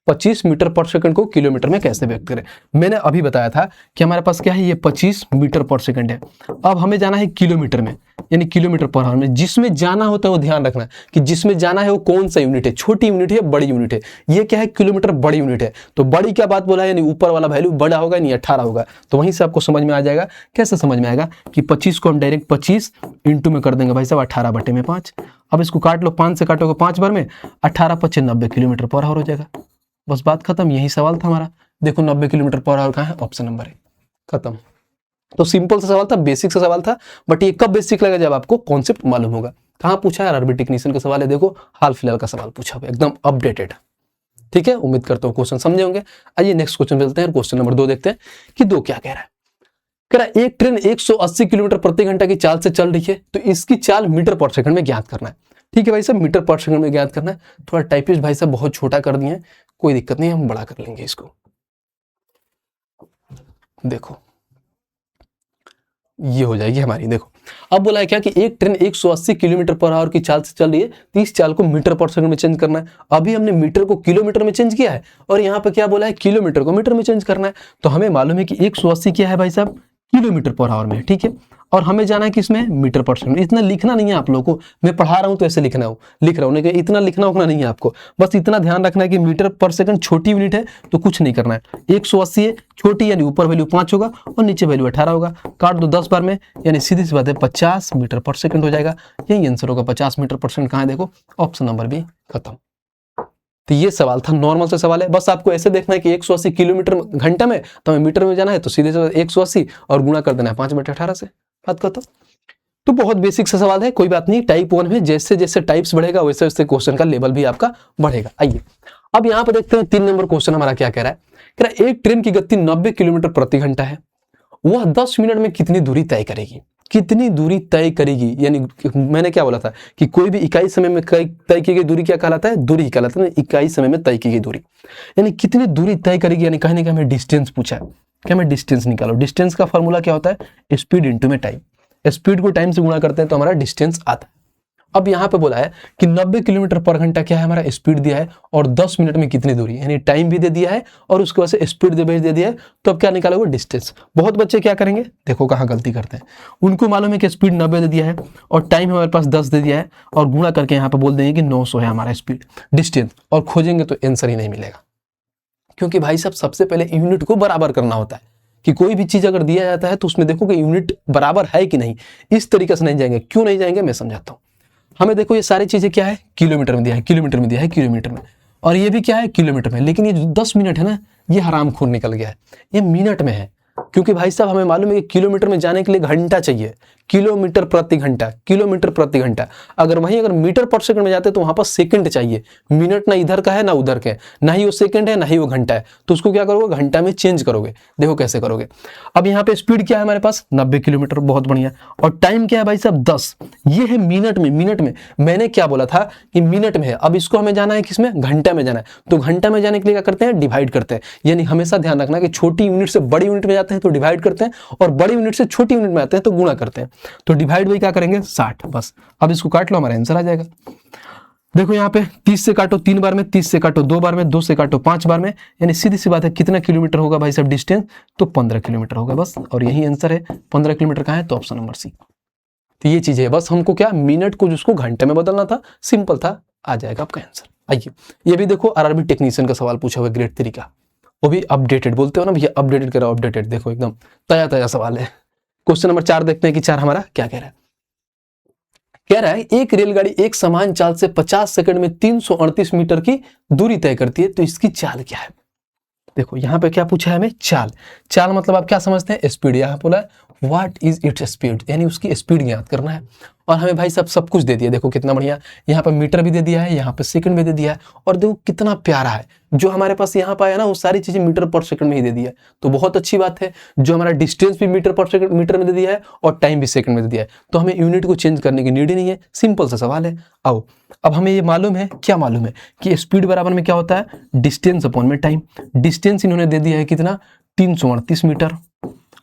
25 मीटर पर सेकंड को किलोमीटर में कैसे व्यक्त करें। मैंने अभी बताया था कि हमारे पास क्या है, ये 25 मीटर पर सेकंड है। अब हमें जाना है किलोमीटर में, यानी किलोमीटर पर आवर में। जिसमें जाना होता है वो ध्यान रखना कि जिसमें जाना है वो कौन सा यूनिट है, छोटी यूनिट है बड़ी यूनिट है। ये क्या है, किलोमीटर बड़ी यूनिट है। तो बड़ी क्या बात बोला है, यानी ऊपर वाला वैल्यू बड़ा होगा, नहीं 18 होगा। तो वहीं से आपको समझ में आ जाएगा। कैसे समझ में आएगा कि 25 को हम डायरेक्ट 25 इंटू में कर देंगे भाई साहब 18/5। अब इसको काट लो, 5 से काटोगे 5 बार में, 18×5 90 किलोमीटर पर आवर हो जाएगा। बस बात खत्म, यही सवाल था हमारा। देखो 90 किलोमीटर पर आवर कहाँ है, ऑप्शन नंबर है, खत्म। तो सिंपल सा सवाल था, बेसिक सा सवाल था, बट ये कब बेसिक लगेगा, जब आपको कॉन्सेप्ट मालूम होगा। कहाँ पूछा है, आरआरबी टेक्नीशियन का सवाल है। देखो हाल फिलहाल का सवाल पूछा हुआ, एकदम अपडेटेड। ठीक है, उम्मीद करता हूँ क्वेश्चन समझे होंगे। आइए नेक्स्ट क्वेश्चन चलते हैं। क्वेश्चन नंबर 2 देखते हैं कि 2 क्या कह रहा है। कह रहा है एक ट्रेन 180 किलोमीटर प्रति घंटा की चाल से चल रही है, तो इसकी चाल मीटर पर सेकंड में ज्ञात करना है। ठीक है भाई साहब, मीटर पर सेकंड में ज्ञात करना है। थोड़ा टाइपिस्ट भाई साहब बहुत छोटा कर दिए हैं, कोई दिक्कत नहीं, हम बड़ा कर लेंगे इसको। देखो ये हो जाएगी हमारी। देखो अब बोला है क्या कि एक ट्रेन 180 किलोमीटर पर आवर की चाल से चल रही है, तो इस चाल को मीटर पर सेकंड में चेंज करना है। अभी हमने मीटर को किलोमीटर में चेंज किया है, और यहाँ पे क्या बोला है, किलोमीटर को मीटर में चेंज करना है। तो हमें मालूम है कि 180 क्या है भाई साहब, किलोमीटर पर आवर में। ठीक है, और हमें जाना है किसमें, मीटर पर सेकंड। इतना लिखना नहीं है आप लोगों को, मैं पढ़ा रहा हूं तो ऐसे लिख रहा हूं, नहीं इतना लिखना उखना नहीं है आपको। बस इतना ध्यान रखना है कि मीटर पर सेकंड छोटी यूनिट है, तो कुछ नहीं करना है। 180 है, छोटी यानी ऊपर वैल्यू 5 होगा और नीचे वैल्यू 18 होगा। काट दो 10 बार में, यानी सीधी सी बात है 50 मीटर पर सेकंड हो जाएगा। यही आंसर होगा। 50 मीटर पर सेकंड कहाँ है, देखो ऑप्शन नंबर बी, खत्म। तो ये सवाल था, नॉर्मल सा सवाल है। बस आपको ऐसे देखना है कि 180 किलोमीटर घंटा में, तो हमें मीटर में जाना है, तो सीधे से 180 और गुणा कर देना है 5/18 से। बात खत्म। तो बहुत बेसिक सा सवाल है, कोई बात नहीं। टाइप 1 में जैसे जैसे टाइप्स बढ़ेगा वैसे वैसे क्वेश्चन का लेवल भी आपका बढ़ेगा। आइए अब यहाँ पे देखते हैं 3 नंबर क्वेश्चन हमारा क्या कह रहा है। कह रहा है एक ट्रेन की गति 90 किलोमीटर प्रति घंटा है, वह 10 मिनट में कितनी दूरी तय करेगी। कितनी दूरी तय करेगी, यानी मैंने क्या बोला था कि कोई भी इकाई समय में तय की गई दूरी क्या कहलाता है, दूरी कहलाता है। इकाई समय में तय की गई दूरी, यानी कितनी दूरी तय करेगी, यानी कहीं ना कहीं हमें डिस्टेंस पूछा है कि हमें डिस्टेंस निकालो। डिस्टेंस का फॉर्मूला क्या होता है, स्पीड इंटू में टाइम। स्पीड को टाइम से गुणा करते हैं तो हमारा डिस्टेंस आता है। अब यहाँ पे बोला है कि 90 किलोमीटर पर घंटा क्या है हमारा, स्पीड दिया है, और 10 मिनट में कितनी दूरी, यानी टाइम भी दे दिया है और उसके वजह से स्पीड दे दिया है। तो अब क्या निकालोगे, डिस्टेंस। बहुत बच्चे क्या करेंगे, देखो कहाँ गलती करते हैं। उनको मालूम है कि स्पीड 90 दे दिया है और टाइम हमारे पास 10 दे दिया है, और गुणा करके यहाँ पे बोल देंगे कि 900 है हमारा स्पीड डिस्टेंस, और खोजेंगे तो आंसर ही नहीं मिलेगा। क्योंकि भाई साहब सबसे पहले यूनिट को बराबर करना होता है कि कोई भी चीज अगर दिया जाता है तो उसमें देखो कि यूनिट बराबर है कि नहीं। इस तरीके से नहीं जाएंगे। क्यों नहीं जाएंगे, मैं समझाता हूँ। हमें देखो ये सारी चीजें क्या है, किलोमीटर में दिया है, किलोमीटर में दिया है, किलोमीटर में, और ये भी क्या है, किलोमीटर में। लेकिन ये जो 10 मिनट है ना, ये हरामखोर निकल गया है, ये मिनट में है। क्योंकि भाई साहब हमें मालूम है कि किलोमीटर में जाने के लिए घंटा चाहिए, किलोमीटर प्रति घंटा, किलोमीटर प्रति घंटा। अगर वहीं अगर मीटर पर सेकंड में जाते तो वहां पर सेकंड चाहिए। मिनट ना इधर का है ना उधर का है, ना ही वो सेकंड है ना ही वो घंटा है। तो उसको क्या करोगे, घंटा में चेंज करोगे। देखो कैसे करोगे। अब यहाँ पे स्पीड क्या है हमारे पास, 90 किलोमीटर, बहुत बढ़िया। और टाइम क्या है भाई साहब, 10। ये है मिनट में। मिनट में मैंने क्या बोला था कि मिनट में है। अब इसको हमें जाना है किसमें, घंटा में जाना है। तो घंटा में जाने के लिए क्या करते हैं, डिवाइड करते हैं। यानी हमेशा ध्यान रखना कि छोटी यूनिट से बड़ी यूनिट में जाते हैं तो डिवाइड करते हैं, और बड़ी यूनिट से छोटी यूनिट में आते हैं तो गुणा करते हैं। तो डिवाइड बाई क्या करेंगे, 60। बस अब इसको काट लो, हमारा आंसर आ जाएगा। देखो यहाँ पे 30 से काटो 3 बार में, 30 से काटो 2 बार में, 2 से काटो 5 बार में, यानी सीधी सी बात है कितना किलोमीटर होगा भाई साहब डिस्टेंस, तो 15 किलोमीटर होगा बस। और यही आंसर है। 15 किलोमीटर कहाँ है, तो ऑप्शन नंबर सी। तो ये चीज है, बस हमको क्या मिनट को जिसको घंटे में बदलना था, सिंपल था, आ जाएगा आपका आंसर। आइए ये भी देखो आरआरबी टेक्नीशियन का सवाल पूछा हुआ ग्रेड 3 का, वो भी अपडेटेड बोलते हो ना भैया, अपडेटेड करो, अपडेटेड। देखो एकदम ताजा ताजा सवाल है। क्वेश्चन नंबर 4 देखते हैं कि 4 हमारा क्या कह रहा है। कह रहा है एक रेलगाड़ी एक समान चाल से 50 सेकंड में 338 मीटर की दूरी तय करती है, तो इसकी चाल क्या है। देखो यहाँ पे क्या पूछा है हमें, चाल। चाल मतलब आप क्या समझते हैं, स्पीड। यहाँ बोला व्हाट इज इट्स स्पीड, यानी उसकी स्पीड ज्ञात करना है। और हमें भाई सब कुछ दे दिया। देखो कितना बढ़िया, यहाँ पे मीटर भी दे दिया है, यहाँ पे सेकंड भी दे दिया है, और देखो कितना प्यारा है। जो हमारे पास यहाँ पे आया ना, वो सारी चीजें मीटर पर सेकंड में ही दे दिया है, तो बहुत अच्छी बात है। जो हमारा डिस्टेंस भी मीटर पर सेकंड मीटर में दे दिया है, और टाइम भी सेकंड में दे दिया है, तो हमें यूनिट को चेंज करने की नीड ही नहीं है। सिंपल सा सवाल है। आओ अब हमें ये मालूम है, क्या मालूम है कि स्पीड बराबर में क्या होता है, डिस्टेंस अपॉन में टाइम। डिस्टेंस इन्होंने दे दिया है कितना, 338 मीटर,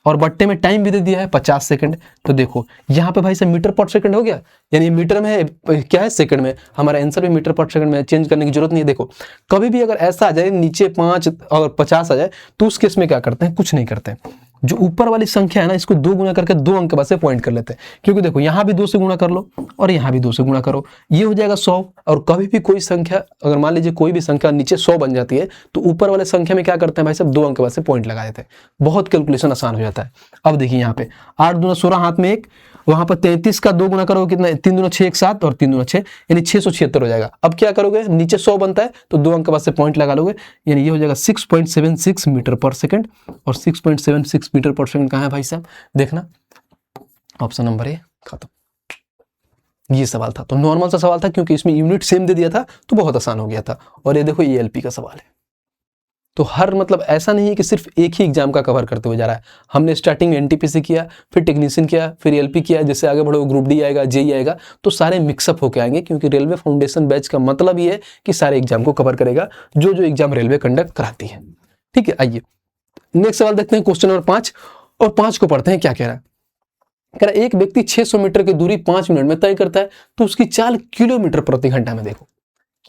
और बट्टे में टाइम भी दे दिया है 50 सेकंड। तो देखो यहाँ पे भाई साहब मीटर पर सेकंड हो गया, यानी मीटर में है, क्या है सेकंड में, हमारा आंसर भी मीटर पर सेकंड में, चेंज करने की जरूरत नहीं है। देखो कभी भी अगर ऐसा आ जाए नीचे 5 और 50 आ जाए तो उस केस में क्या करते हैं, कुछ नहीं करते हैं, जो ऊपर वाली संख्या है ना इसको 2 गुना करके 2 अंक के बाद से पॉइंट कर लेते हैं, क्योंकि देखो यहाँ भी 2 से गुणा कर लो और यहाँ भी 2 से गुणा करो, ये हो जाएगा 100। और कभी भी कोई संख्या अगर मान लीजिए कोई भी संख्या नीचे 100 बन जाती है तो ऊपर वाले संख्या में क्या करते हैं भाई साहब 2 अंक के बाद से पॉइंट लगा देते हैं, बहुत कैलकुलेशन आसान हो जाता है। अब देखिए यहाँ पे 8 दूना 16 हाथ में 1, वहां पर 33 का 2 गुना करोगे कितना, 3 दूना 6 1 7 और 3 दूना 6 यानी 676 हो जाएगा। अब क्या करोगे, नीचे 100 बनता है तो 2 अंक के बाद से पॉइंट लगा लोगे, यानी ये हो जाएगा 6.76 मीटर पर सेकंड। और 6.76 मीटर पर सेकंड कहाँ है भाई साहब, देखना ऑप्शन नंबर ए, खत्म। ये सवाल था, तो नॉर्मल सा सवाल था क्योंकि इसमें यूनिट सेम दे दिया था तो बहुत आसान हो गया था। और ये देखो ये एलपी का सवाल है, तो हर मतलब ऐसा नहीं है कि सिर्फ एक ही एग्जाम का कवर करते हुए जा रहा है। हमने स्टार्टिंग में एनटीपीसी किया, फिर टेक्नीशियन किया, फिर एलपी किया, जैसे आगे बढ़ो ग्रुप डी आएगा, जेई आएगा, तो सारे मिक्सअप होके आएंगे, क्योंकि रेलवे फाउंडेशन बैच का मतलब ये है कि सारे एग्जाम को कवर करेगा जो जो एग्जाम रेलवे कंडक्ट कराती है। ठीक है, आइए नेक्स्ट सवाल देखते हैं, क्वेश्चन नंबर 5। और 5 को पढ़ते हैं, क्या कह रहा है, कह रहा है एक व्यक्ति 600 मीटर की दूरी 5 मिनट में तय करता है तो उसकी चाल किलोमीटर प्रति घंटा में, देखो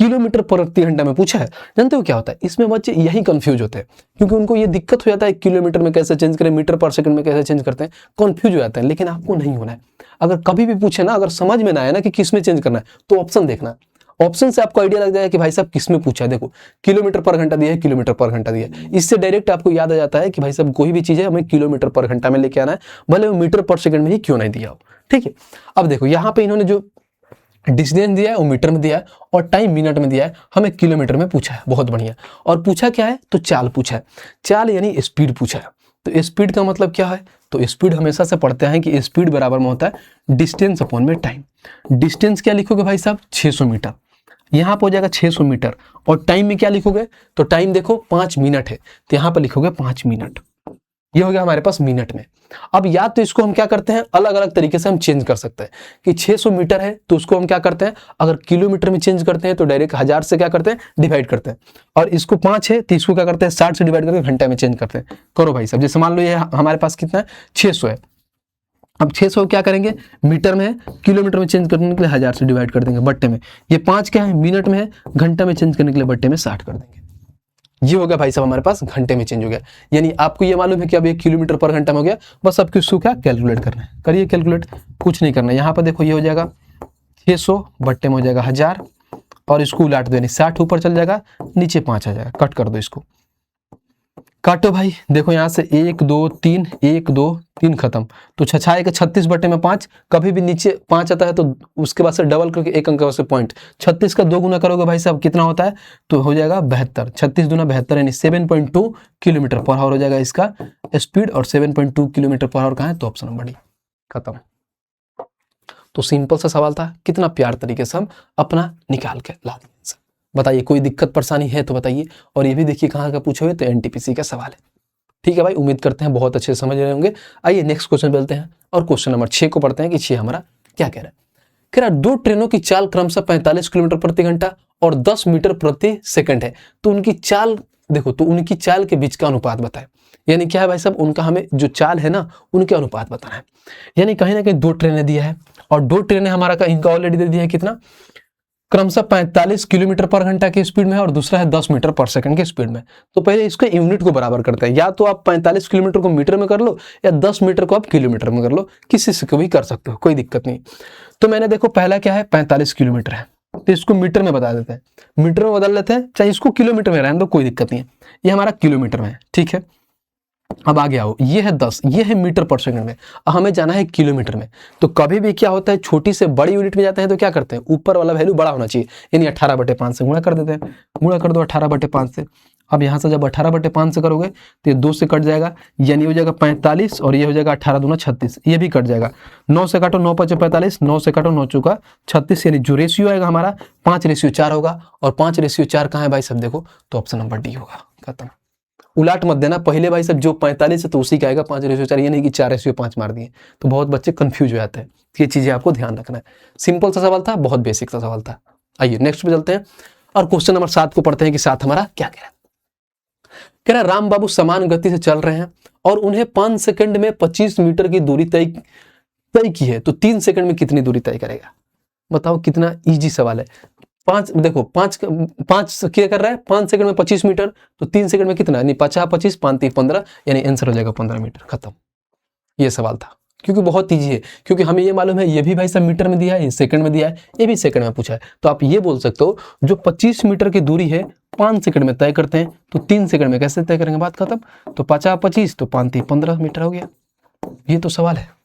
किलोमीटर प्रति घंटा में पूछा है। जानते हो क्या होता है, इसमें बच्चे यही कंफ्यूज होते हैं, क्योंकि उनको ये दिक्कत हो जाता है किलोमीटर में कैसे चेंज करें, मीटर पर सेकंड में कैसे चेंज करते हैं, कंफ्यूज हो जाते हैं। लेकिन आपको नहीं होना है, अगर कभी भी पूछे ना, अगर समझ में ना आए ना कि किस में चेंज करना है तो ऑप्शन देखना, ऑप्शन से आपको आइडिया लग जाएगा कि भाई साहब किस में पूछा है। देखो किलोमीटर पर घंटा दिया है, किलोमीटर पर घंटा दिया है, इससे डायरेक्ट आपको याद आ जाता है कि भाई साहब कोई भी चीज है हमें किलोमीटर पर घंटा में लेके आना है, भले वो मीटर पर सेकंड में ही क्यों नहीं दिया हो। ठीक है, अब देखो यहाँ पे इन्होंने जो डिस्टेंस दिया है वो मीटर में दिया है और टाइम मिनट में दिया है, हमें किलोमीटर में पूछा है, बहुत बढ़िया। और पूछा क्या है, तो चाल पूछा है, चाल यानी स्पीड पूछा है। तो स्पीड का मतलब क्या है, तो स्पीड हमेशा से पढ़ते हैं कि स्पीड बराबर में होता है डिस्टेंस अपॉन में टाइम। डिस्टेंस क्या लिखोगे भाई साहब, 600 मीटर, यहाँ पर हो जाएगा 600 मीटर। और टाइम में क्या लिखोगे, तो टाइम देखो 5 मिनट है तो यहाँ पर लिखोगे 5 मिनट, ये हो गया हमारे पास मिनट में। अब या तो इसको हम क्या करते हैं, अलग अलग तरीके से हम चेंज कर सकते हैं कि 600 मीटर है तो उसको हम क्या करते हैं, अगर किलोमीटर में चेंज करते हैं तो डायरेक्ट 1000 से क्या करते हैं, डिवाइड करते हैं। और इसको 5 है तो इसको क्या करते हैं, 60 से डिवाइड करके घंटे में चेंज करते हैं। करो भाई साहब, जैसे मान लो ये हमारे पास कितना है, 600 है, अब 600 क्या करेंगे, मीटर में है, किलोमीटर में चेंज करने के लिए 1000 से डिवाइड कर देंगे बट्टे में। ये 5 क्या है, मिनट में है, घंटा में चेंज करने के लिए बट्टे में 60 कर देंगे। ये हो गया भाई साहब हमारे पास घंटे में चेंज हो गया। यानी आपको ये मालूम है कि अब ये किलोमीटर पर घंटा में हो गया, बस अब किसको क्या कैलकुलेट करना है, करिए कैलकुलेट, कुछ नहीं करना है। यहाँ पर देखो ये हो जाएगा 600 बट्टे में हो जाएगा 1000 और इसको उलाट दो, यानी 60 ऊपर चल जाएगा, नीचे 5 आ जाएगा, कट कर दो इसको, काटो भाई। देखो यहाँ से 1 2 3 1 2 3 खत्म, तो 6 एक 36 बटे में 5, कभी भी नीचे 5 आता है तो उसके बाद से डबल करके एक अंक से पॉइंट, 36 का 2 गुना करोगे भाई साहब कितना होता है, तो हो जाएगा 72, 36 दूना 72 यानी 7.2 किलोमीटर पर आवर हो जाएगा इसका स्पीड। और 7.2 किलोमीटर पर आवर कहाँ है, तो ऑप्शन नंबर डी, खत्म। तो सिंपल सा सवाल था, कितना प्यार तरीके से हम अपना निकाल के ला दिए। बताइए कोई दिक्कत परेशानी है तो बताइए। और ये भी देखिए कहाँ का पूछे हुए, तो एनटीपीसी का सवाल है। ठीक है भाई, उम्मीद करते हैं बहुत अच्छे से समझ रहे होंगे। आइए नेक्स्ट क्वेश्चन चलते हैं और क्वेश्चन नंबर 6 को पढ़ते हैं कि 6 हमारा क्या कह रहा है। कह रहा है 2 ट्रेनों की चाल क्रमशः 45 किलोमीटर प्रति घंटा और 10 मीटर प्रति सेकंड है, तो उनकी चाल देखो, तो उनकी चाल के बीच का अनुपात बताएं। यानी क्या है भाई साहब, उनका हमें जो चाल है ना उनके अनुपात बताना है। यानी कहीं ना कहीं 2 ट्रेनें दिया है और 2 ट्रेनें हमारा का इनका ऑलरेडी दे दिया है कितना, क्रमशः 45 किलोमीटर पर घंटा की स्पीड में है और दूसरा है 10 मीटर पर सेकंड की स्पीड में। तो पहले इसको यूनिट को बराबर करते हैं, या तो आप 45 किलोमीटर को मीटर में कर लो या 10 मीटर को आप किलोमीटर में कर लो, किसी से भी कर सकते हो, कोई दिक्कत नहीं। तो मैंने देखो पहला क्या है, 45 किलोमीटर है तो इसको मीटर में बता देते हैं, मीटर में बदल लेते हैं, चाहे इसको किलोमीटर में रहने दो कोई दिक्कत नहीं है, ये हमारा किलोमीटर में है। ठीक है, अब आगे आओ, ये है 10, ये है मीटर पर सेकंड में, हमें जाना है किलोमीटर में। तो कभी भी क्या होता है, छोटी से बड़ी यूनिट में जाते हैं तो क्या करते हैं, ऊपर वाला वैल्यू बड़ा होना चाहिए, यानी 18/5 से गुणा कर देते हैं, गुणा कर दो 18/5 से। अब यहाँ से जब 18/5 से करोगे तो ये 2 से कट जाएगा, यानी हो जाएगा 45 और ये हो जाएगा 18 दूना 36, ये भी कट जाएगा, 9 से काटो 9 5 45, 9 से काटो 9 चौका 36, यानी जो रेशियो आएगा हमारा 5:4 होगा। और 5:4 कहाँ है भाई सब देखो, तो ऑप्शन नंबर डी होगा, खत्म। उलाट मत देना, पहले भाई सब जो 45 है तो उसी का आएगा 5:4, ये नहीं कि 4:5 मार दिए, तो बहुत बच्चे कंफ्यूज हो जाते हैं। ये चीजें आपको ध्यान रखना है। सिंपल सा सवाल था, बहुत बेसिक सा सवाल था। आइए नेक्स्ट पे चलते हैं और क्वेश्चन नंबर 7 को पढ़ते हैं कि 7 हमारा क्या कह रहा है। कह रहा राम बाबू समान गति से चल रहे हैं और उन्हें 5 सेकंड में 25 मीटर की दूरी तय की है, तो 3 सेकंड में कितनी दूरी तय करेगा? बताओ, कितना इजी सवाल है। पांच क्या कर रहा है, 5 सेकंड में 25 मीटर, तो 3 सेकंड में कितना, यानी 50 25 5 3 15, यानी आंसर हो जाएगा 15 मीटर। खत्म, ये सवाल था। क्योंकि बहुत ईजी है, क्योंकि हमें ये मालूम है ये भी भाई सब मीटर में दिया है, ये सेकंड में दिया है, ये भी सेकंड में पूछा है। तो आप ये बोल सकते हो जो 25 मीटर की दूरी है 5 सेकंड में तय करते हैं, तो 3 सेकंड में कैसे तय करेंगे? बात खत्म। तो 50 25 तो 5 3 15 मीटर हो गया। ये तो सवाल है।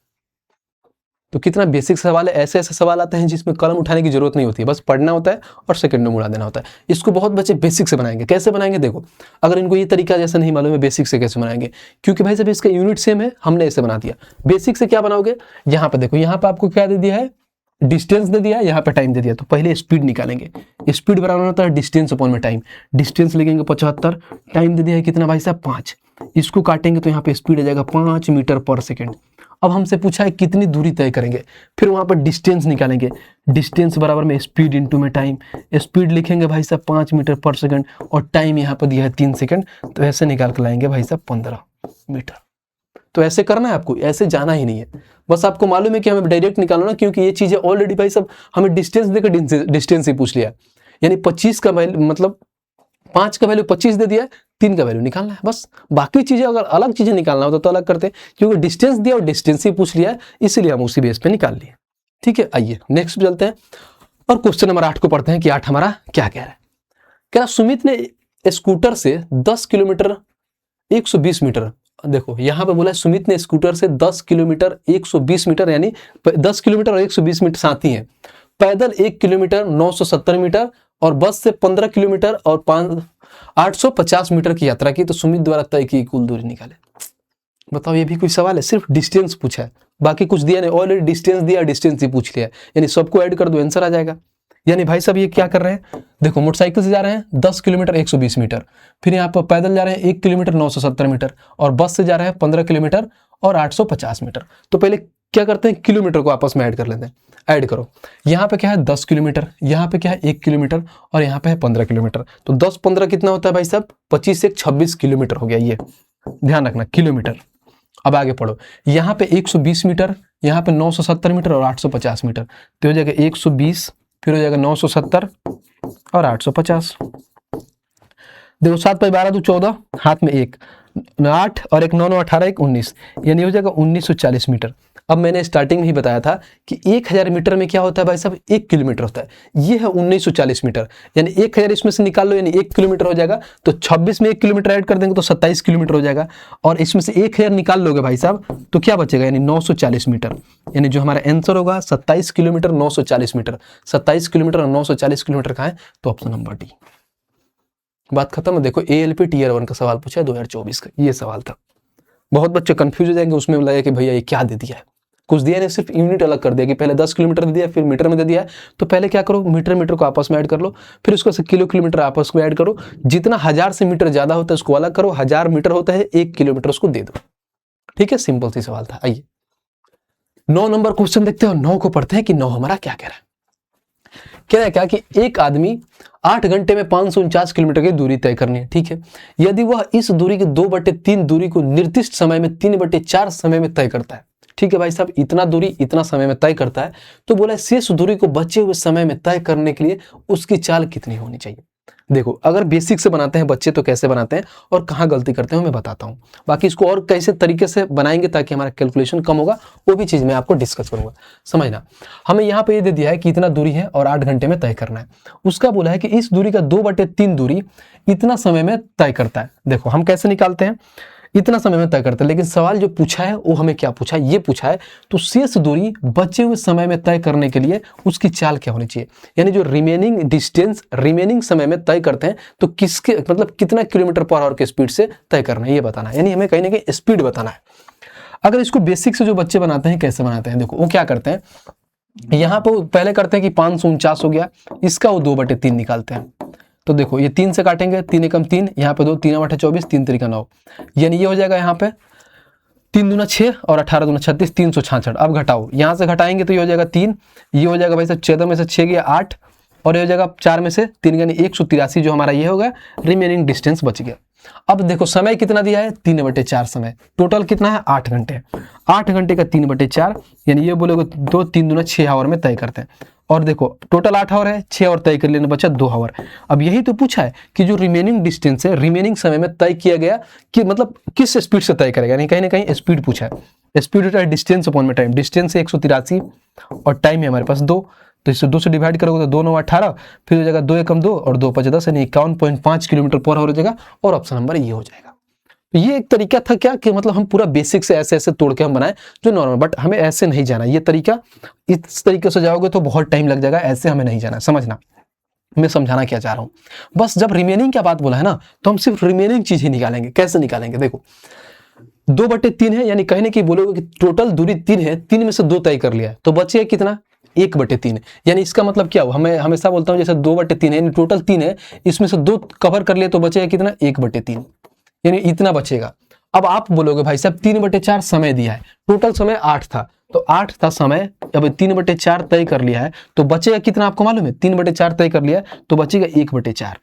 तो कितना बेसिक सवाल है। ऐसे ऐसे सवाल आते हैं जिसमें कलम उठाने की जरूरत नहीं होती है, बस पढ़ना होता है और सेकंड में उड़ा देना होता है। इसको बहुत बच्चे बेसिक से बनाएंगे। कैसे बनाएंगे? देखो, अगर इनको ये तरीका जैसा नहीं मालूम है बेसिक से कैसे बनाएंगे, क्योंकि भाई साहब इसका यूनिट सेम है, हमने ऐसे बना दिया। बेसिक से क्या बनाओगे? यहाँ पे देखो, यहाँ पे आपको क्या दे दिया है, डिस्टेंस दे दिया है, यहाँ पे टाइम दे दिया। तो पहले स्पीड निकालेंगे। स्पीड बराबर होता है डिस्टेंस अपॉन में टाइम। डिस्टेंस लिखेंगे 75, टाइम दे दिया है कितना भाई साहब 5। इसको काटेंगे तो यहाँ पे स्पीड आ जाएगा 5 मीटर पर सेकेंड। अब हमसे पूछा है कितनी दूरी तय करेंगे, फिर वहां पर डिस्टेंस निकालेंगे। डिस्टेंस बराबर में स्पीड इंटू में टाइम। स्पीड लिखेंगे भाई साहब 5 मीटर पर सेकंड और टाइम यहाँ पर दिया है 3 सेकंड, तो ऐसे निकाल कर लाएंगे भाई साहब 15 मीटर। तो ऐसे करना है आपको, ऐसे जाना ही नहीं है। बस आपको मालूम है कि हमें डायरेक्ट निकालना ना, क्योंकि ये चीजें ऑलरेडी भाई साहब हमें डिस्टेंस देकर डिस्टेंस ही पूछ लिया, यानी 25 का मतलब 5 का वैल्यू 25 दे दिया, 3 का वैल्यू निकालना है बस। बाकी चीजें अगर अलग चीजें निकालना होता तो अलग करते, क्योंकि डिस्टेंस दिया और डिस्टेंस ही पूछ लिया है, इसीलिए हम उसी बेस पे निकाल लिए। ठीक है, आइए नेक्स्ट चलते हैं और क्वेश्चन नंबर 8 को पढ़ते हैं कि 8 हमारा क्या कह रहा है। कह रहा सुमित ने स्कूटर से 10 किलोमीटर 120 मीटर, देखो यहाँ पे बोला है सुमित ने स्कूटर से 10 किलोमीटर 120 मीटर, यानी 10 किलोमीटर और 120 मीटर साथ ही है। पैदल 1 किलोमीटर 970 मीटर और बस से 15 किलोमीटर और 850 मीटर की यात्रा की, तो सुमित द्वारा तय की कुल दूरी निकाले। बताओ, ये भी कोई सवाल है? सिर्फ डिस्टेंस पूछा है, बाकी कुछ दिया नहीं। ऑलरेडी डिस्टेंस दिया, डिस्टेंस ही पूछ लिया, यानी सबको ऐड कर दो आंसर आ जाएगा। यानी भाई साहब ये क्या कर रहे हैं, देखो मोटरसाइकिल से जा रहे हैं 10 किलोमीटर 120 मीटर, फिर यहाँ पर पैदल जा रहे हैं 1 किलोमीटर 970 मीटर और बस से जा रहे हैं 15 किलोमीटर और 850 मीटर। तो पहले क्या करते हैं, किलोमीटर को आपस में ऐड कर लेते हैं। ऐड करो, यहाँ पे क्या है 10 किलोमीटर, यहाँ पे क्या है 1 किलोमीटर और यहाँ पे है 15 किलोमीटर। तो 10 15 कितना होता है भाई साहब, 25 से 26 किलोमीटर हो गया। ये ध्यान रखना, किलोमीटर। अब आगे पढ़ो, यहाँ पे 120 मीटर, यहाँ पे 970 मीटर और 850 मीटर, तो हो जाएगा 120, फिर हो जाएगा 970 और 850। देखो 7 × 12 तो 14, हाथ में 1 8 और 1 9 9 18 1 19, यानी हो जाएगा 1940 मीटर। अब मैंने स्टार्टिंग में ही बताया था कि 1000 मीटर में क्या होता है भाई साहब, 1 किलोमीटर होता है। ये है 1940 मीटर, यानी 1000 इसमें से निकाल लो, यानी 1 किलोमीटर हो जाएगा। तो 26 में 1 किलोमीटर ऐड कर देंगे तो 27 किलोमीटर हो जाएगा, और इसमें से 1000 निकाल लोगे भाई साहब तो क्या बचेगा, यानी 940 मीटर। यानी जो हमारा आंसर होगा 27 किलोमीटर 940 मीटर। 27 किलोमीटर और 940 किलोमीटर का है, तो ऑप्शन नंबर डी। बात खत्म है। देखो ALP Tier 1 का सवाल पूछा है 2024 का, ये सवाल था। बहुत बच्चे कंफ्यूज हो जाएंगे, उसमें लगा कि भैया ये क्या दे दिया है, कुछ दिया नहीं, सिर्फ यूनिट अलग कर दिया कि पहले 10 किलोमीटर दे दिया फिर मीटर में दे दिया। तो पहले क्या करो, मीटर को आपस में ऐड कर लो, फिर उसको किलोमीटर आपस में ऐड करो। जितना 1000 से मीटर ज्यादा होता है उसको अलग करो, 1000 मीटर होता है 1 किलोमीटर उसको दे दो। ठीक है, सिंपल सी सवाल था। आइए 9 नंबर क्वेश्चन देखते हैं और 9 को पढ़ते हैं कि 9 हमारा क्या कह रहा है। कह रहा है क्या कि एक आदमी 8 घंटे में 549 किलोमीटर की दूरी तय करनी है। ठीक है, यदि वह इस दूरी के 2/3 दूरी को निर्दिष्ट समय में 3/4 समय में तय करता है। ठीक है भाई साहब, इतना दूरी इतना समय में तय करता है, तो बोला शेष दूरी को बचे हुए समय में तय करने के लिए उसकी चाल कितनी होनी चाहिए। देखो, अगर बेसिक से बनाते हैं बच्चे तो कैसे बनाते हैं और कहाँ गलती करते हैं मैं बताता हूँ। बाकी इसको और कैसे तरीके से बनाएंगे ताकि हमारा कैलकुलेशन कम होगा, वो भी चीज़ मैं आपको डिस्कस करूंगा। समझना, हमें यहाँ पे ये दे दिया है कि इतना दूरी है और 8 घंटे में तय करना है। उसका बोला है कि इस दूरी का 2/3 दूरी इतना समय में तय करता है। देखो हम कैसे निकालते हैं, इतना समय में तय करते हैं, लेकिन सवाल जो पूछा है वो हमें क्या पूछा है, ये पूछा है तो शेष दूरी बचे हुए समय में तय करने के लिए उसकी चाल क्या होनी चाहिए। यानी जो रिमेनिंग डिस्टेंस रिमेनिंग समय में तय करते हैं तो किसके मतलब कितना किलोमीटर पर आवर के स्पीड से तय करना है, ये बताना है। यानी हमें कहीं ना कहीं स्पीड बताना है। अगर इसको बेसिक से जो बच्चे बनाते हैं कैसे बनाते हैं, देखो वो क्या करते हैं, यहाँ पर पहले करते हैं कि 549 हो गया, इसका वो 2/3 निकालते हैं। तो देखो ये 3 से काटेंगे, 3 एकम 3, यहाँ पे 2, 3 8 24, 3 3 9, यानी ये हो जाएगा यहाँ पे 3 दूना 6 और 18 दूना 36, 366। अब घटाओ, यहाँ से घटाएंगे तो ये हो जाएगा 3, ये हो जाएगा भाई साहब 14 में से 6 गया 8, और ये हो जाएगा 4 में से 3 यानी 183 जो हमारा ये होगा रिमेनिंग डिस्टेंस बच गया। अब देखो समय कितना दिया है 3/4 समय, टोटल कितना है 8 घंटे। 8 घंटे का 3/4 यानी ये बोलोगे 2 3 दूना 6 आवर में तय करते हैं। और देखो टोटल 8 आवर है, 6 आवर तय कर लेने बचा 2 आवर। अब यही तो पूछा है कि जो रिमेनिंग डिस्टेंस है रिमेनिंग समय में तय किया गया कि मतलब किस स्पीड से तय करेगा, यानी कहीं ना कहीं स्पीड पूछा है। स्पीड होता है डिस्टेंस अपॉन में टाइम, डिस्टेंस है 183 और टाइम है हमारे पास 2, तो इससे 2 से डिवाइड करोगे तो 2 9 18, फिर हो जाएगा 2 एकम 2 और 2 5 10 यानी 51.5 किलोमीटर पर आवर हो जाएगा और ऑप्शन नंबर ये हो जाएगा। तो ये एक तरीका था क्या कि मतलब हम पूरा बेसिक से ऐसे ऐसे तोड़ के हम बनाए जो नॉर्मल, बट हमें ऐसे नहीं जाना। ये तरीका इस तरीके से जाओगे तो बहुत टाइम लग जाएगा, ऐसे हमें नहीं जाना। समझना मैं समझाना क्या चाह रहा हूँ, बस जब रिमेनिंग क्या बात बोला है ना तो हम सिर्फ रिमेनिंग चीज ही निकालेंगे। कैसे निकालेंगे देखो 2/3 है, यानी कहने की बोलोगे कि टोटल दूरी 3 है, 3 में से 2 तय कर लिया है तो बचेगा कितना 1/3। यानी इसका मतलब क्या हुआ, मैं हमेशा बोलता हूँ जैसे 2/3 है यानी टोटल 3 है, इसमें से 2 कवर कर लिया तो बचेगा कितना 1/3 यानी इतना बचेगा। अब आप बोलोगे भाई साहब 3/4 समय दिया है, टोटल समय 8 था तो 8 था समय, अब 3/4 तय कर लिया है तो बचेगा कितना आपको मालूम है, 3/4 तय कर लिया है तो बचेगा 1/4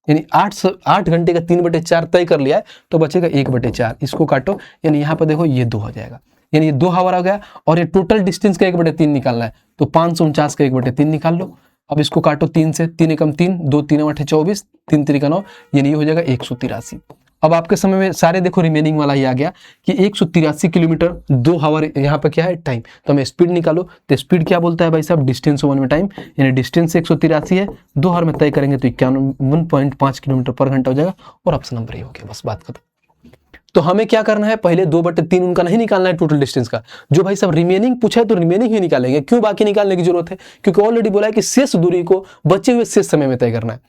यानी 8 घंटे का 3/4 तय कर लिया है तो बचेगा 1/4। इसको काटो यानी यहाँ पर देखो ये 2 हो जाएगा, यानी ये 2 आवर आ गया। और ये टोटल डिस्टेंस का 1/3 निकालना है तो 549 का 1/3 निकाल लो। अब इसको काटो 3 से, 3 एकम 3, 2 3 8 24, 3 3 9 यानी ये हो जाएगा 183। अब आपके समय में सारे देखो रिमेनिंग वाला ही आ गया कि 183 किलोमीटर 2 आवर यहाँ पे क्या है टाइम, तो हमें स्पीड निकालो। तो स्पीड क्या बोलता है भाई साहब डिस्टेंस 1 में टाइम, यानी डिस्टेंस 183 है, 2 आवर में तय करेंगे तो 51.5 किलोमीटर पर घंटा हो जाएगा और ऑप्शन नंबर ये हो गया। बस बात खत्म। तो हमें क्या करना है, पहले 2/3 उनका नहीं निकालना है टोटल डिस्टेंस का, जो भाई साहब रिमेनिंग पूछा है तो रिमेनिंग ही निकालेंगे। क्यों बाकी निकालने की जरूरत है, क्योंकि ऑलरेडी बोला है कि शेष दूरी को बचे हुए शेष समय में तय करना है।